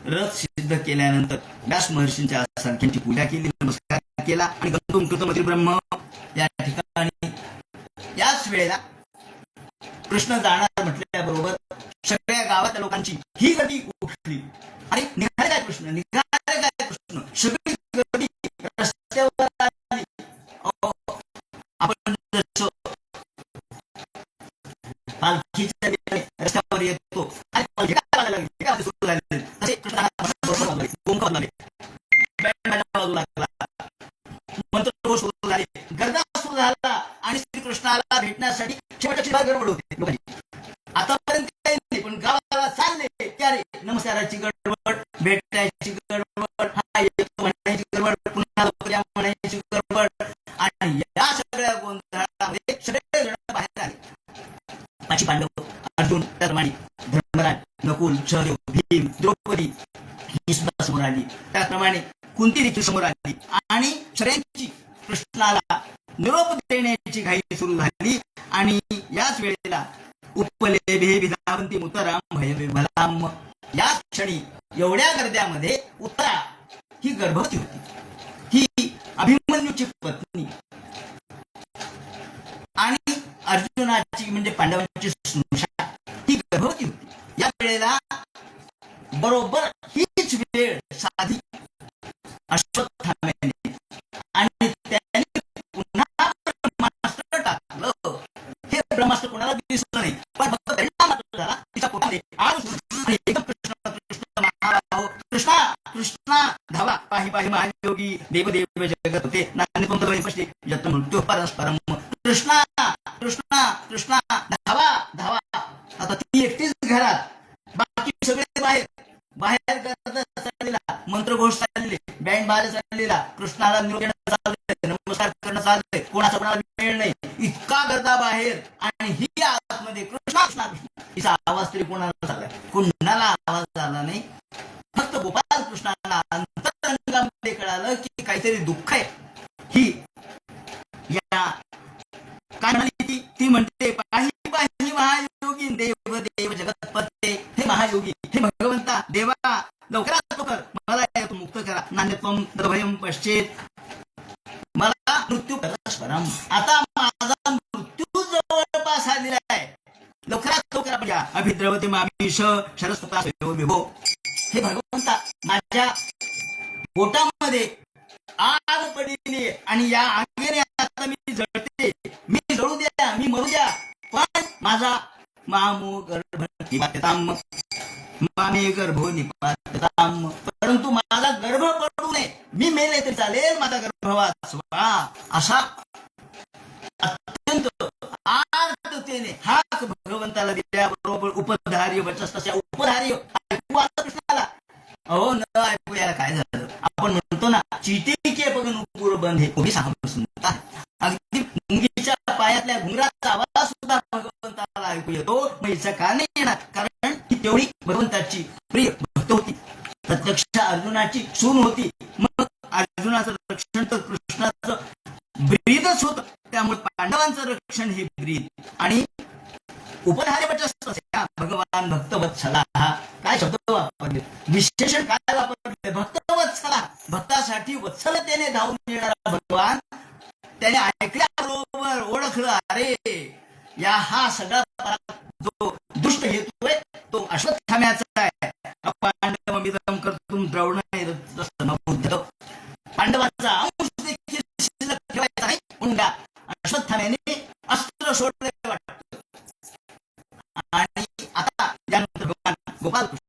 रथ सिद्ध केल्यानंतर व्यास महर्षींच्या संख्यांची पूजा केली, नमस्कार केला, आणि गंतुम कृतमती ब्रह्म या ठिकाणी याच वेळेला कृष्ण जाणार म्हटल्याबरोबर सगळ्या गावातल्या लोकांची ही गर्दी उठली. आणि निघाले काय कृष्ण, सगळी गर्दी रस्त्यावर आली. आपण जसं पालखीच्या रस्त्यावर येतो आणि पालखी काय लागली सुरू झाली, तसे कृष्णाला मंत्र सुरू झाले, गर्दा सुरू झाला, आणि श्रीकृष्णाला भेटण्यासाठी शेवटची गडबड होते लोकांची. आतापर्यंत काही नाही, पण गावाला चालले त्यारे नमस्काराची गडबड, भेटायची गडबड, हा येतो म्हणायची गडबड, पुन्हा म्हणायची गडबड, आणि या सगळ्या गोंधळामध्ये सगळे जण बाहेर आले. पाची पांडव, अर्जुन, त्याप्रमाणे धर्मराज, नकुल, सहदेव, भीम, द्रौपदी ही सुद्धा समोर आली. त्याप्रमाणे कुंती देखील समोर आली, आणि सगळ्यांची कृष्णाला निरोप देण्याची घाई सुरू झाली. आणि याच वेळेला उपलेभे विधावंती उत्तराम भयविभलाम, याच क्षणी एवढ्या गर्द्यामध्ये उत्तरा ही गर्भवती होती. ही अभिमन्यूची पत्नी आणि अर्जुनाची म्हणजे पांडवांची स्नुषा ही गर्भवती होती. या वेळेला बरोबर हीच वेळ साधी अश्वत्थाम्याने, आणि त्याने पुन्हा ब्रह्मास्त्र टाकलं. हे ब्रह्मास्त्र कोणाला दिसलं नाही, पण फक्त मात्र झाला तिच्या पोटामध्ये. आणि एकदम कृष्ण महाभाव, कृष्णा धावा, पाहि पाहि महायोगी देवदेव जगत होते नान्य यत्र मृत्यू परस्परम. कृष्णा कृष्णा धावा. आता ती एकटीच घरात, बाकी सगळे बाहेर चाललेला, मंत्रघोष चालले, बँड बाहेर चाललेला, कृष्णाला निरोप चाललंय, नमस्कार करणं चाललंय, कोणाचा कोणाला वेळ नाही, इतका गर्दा बाहेर. आणि ही आतमध्ये कृष्णा हिचा आवाज तरी कोणाला झाला, कोणाला आवाज आला नाही. फक्त गोपाल कृष्णाला अंतरंगामध्ये कळालं की काहीतरी दुःख आहे. ही या काय म्हणाली ती म्हणते, पाहि पाहि महायोगी देव देव जगतपते. हे महायोगी, हे भगवंता, देवा लवकरात लवकर मला यातून मुक्त करा. नान्यत्वम दभयम पश्चेत, मला मृत्यू परस्परम. आता माझा मृत्यू जवळपास आलेला आहे, लवकरात लवकर आपण या. अभिद्रवते मामीश शरस्वता विभो. हे भगवंता, माझ्या पोटामध्ये आग पडली, आणि या आगीने आता मी जळते, मी जळू द्या, मी मरू द्या, पण माझा मामो गर्भ निपात्यताम, मामे गर्भो निपात्यताम. परंतु माझा गर्भ पडू नये, मी मेले तरी चालेल, माझा गर्भ वाचवा. असा अत्यंत आर्ततेने हाक भगवंताला दिल्याबरोबर उपधार्य वचस्त्या उपधार्य ऐकू आलं कृष्णाला. अहो न ऐकू याला काय झालं, आपण म्हणतो ना, चितेके बघून पूर बंधे उभी सांगून अगदी मुंगीच्या पायातल्या घुंगराचा आवाज सुद्धा भगवंताला ऐकू येतो. मैचा का नाही येणार, कारण ही तेवढी भगवंताची प्रिय भक्त होती, प्रत्यक्ष अर्जुनाची सून होती. मग अर्जुनाचं रक्षण तर कृष्णाचं ब्रीदच होत, त्यामुळे पांडवांचं रक्षण हे ब्रीद. आणि उपधार्य वचस्त्या भगवान भक्तवत्सला, काय शब्द वापरले, विशेषण काय वापरले, भक्तवत्सला. भक्तासाठी वत्सलतेने धावून येणारा भगवान, त्याने ऐकल्याबरोबर ओळखलं, अरे या हा सगळा जो दुष्ट हेतू आहे तो अश्वत्थाम्याचा आहे.